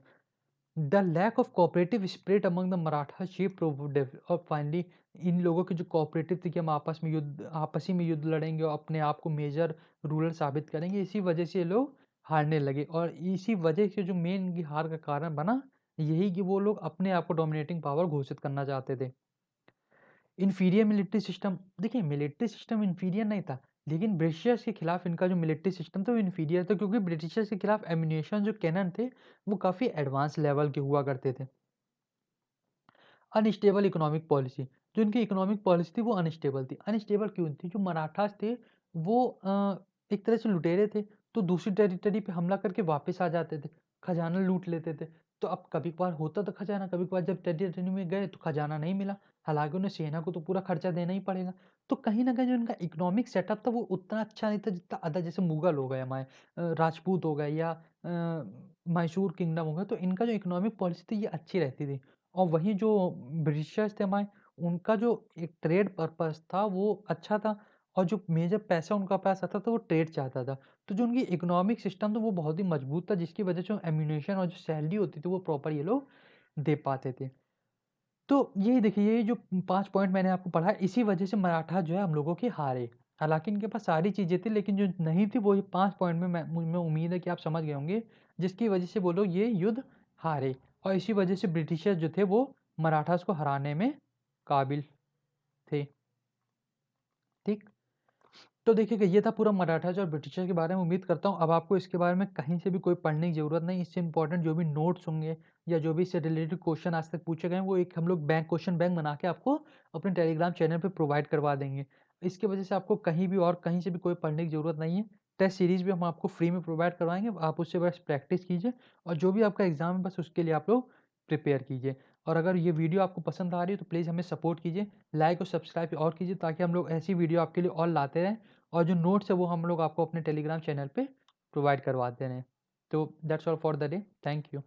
The lack of cooperative spirit among the Maratha chief प्रोवोडेव, और फाइनली इन लोगों की जो कोऑपरेटिव थी कि हम आपसी में युद्ध लड़ेंगे और अपने आप को मेजर रूलर साबित करेंगे, इसी वजह से ये लोग हारने लगे, और इसी वजह से जो मेन इनकी हार का कारण बना यही कि वो लोग अपने आप को डोमिनेटिंग पावर घोषित करना चाहते थे। इन्फीरियर मिलिट्री सिस्टम, देखिए मिलिट्री सिस्टम इन्फीरियर नहीं था, लेकिन ब्रिटिशर्स के खिलाफ इनका जो मिलिट्री सिस्टम था वो इन्फीरियर था, क्योंकि ब्रिटिशर्स के खिलाफ एम्यूनेशन जो कैनन थे वो काफ़ी एडवांस लेवल के हुआ करते थे। अनस्टेबल इकोनॉमिक पॉलिसी, जो इनकी इकोनॉमिक पॉलिसी थी वो अनस्टेबल थी। अनस्टेबल क्यों थी? जो मराठास थे वो एक तरह से लुटेरे थे, तो दूसरी टेरिटरी पे हमला करके वापस आ जाते थे, खजाना लूट लेते थे। तो अब कभी-कभार होता था खजाना, कभी-कभार जब टेरिटरी में गए तो खजाना नहीं मिला, हालाँकि उन्हें सेना को तो पूरा खर्चा देना ही पड़ेगा। तो कहीं न कहीं जो इनका इकोनॉमिक सेटअप था वो उतना अच्छा नहीं था जितना अदर, जैसे मुगल हो गए हमारे, राजपूत हो गए, या मैसूर किंगडम हो गया, तो इनका जो इकोनॉमिक पॉलिसी थी ये अच्छी रहती थी। और वहीं जो ब्रिटिशर्स थे हमारे, उनका जो एक ट्रेड पर्पस था वो अच्छा था, और जो मेजर पैसा उनका पास आता था वो ट्रेड से आता था। तो जो उनकी इकोनॉमिक सिस्टम था वो बहुत ही मजबूत था, जिसकी वजह से एम्यूनेशन और जो सैलरी होती थी वो प्रॉपर ये लोग दे पाते थे। तो ये देखिए, ये जो 5 पॉइंट मैंने आपको पढ़ा, इसी वजह से मराठा जो है हम लोगों के हारे। हालाँकि इनके पास सारी चीज़ें थी, लेकिन जो नहीं थी वो ये 5 पॉइंट में मैं मुझ में उम्मीद है कि आप समझ गए होंगे, जिसकी वजह से वो लोग ये युद्ध हारे, और इसी वजह से ब्रिटिशर्स जो थे वो मराठास को हराने में काबिल थे। ठीक? तो देखिएगा, ये था पूरा मराठास और ब्रिटिशर्स के बारे में। उम्मीद करता हूँ अब आपको इसके बारे में कहीं से भी कोई पढ़ने की ज़रूरत नहीं। इससे इम्पोर्टेंट जो भी नोट्स होंगे या जो भी इससे रिलेटेड क्वेश्चन आज तक पूछे गए हैं, वो एक हम लोग बैंक क्वेश्चन बैंक बना के आपको अपने टेलीग्राम चैनल पे प्रोवाइड करवा देंगे। इसकी वजह से आपको कहीं भी और कहीं से भी कोई पढ़ने की ज़रूरत नहीं है। टेस्ट सीरीज़ भी हम आपको फ्री में प्रोवाइड करवाएँगे, आप उससे बस प्रैक्टिस कीजिए, और जो भी आपका एग्ज़ाम है बस उसके लिए आप लोग प्रिपेयर कीजिए। और अगर ये वीडियो आपको पसंद आ रही है तो प्लीज़ हमें सपोर्ट कीजिए, लाइक और सब्सक्राइब और कीजिए, ताकि हम लोग ऐसी वीडियो आपके लिए और लाते रहें, और जो नोट्स है वो हम लोग आपको अपने टेलीग्राम चैनल पे प्रोवाइड करवाते रहें। तो that's all for the day. Thank you.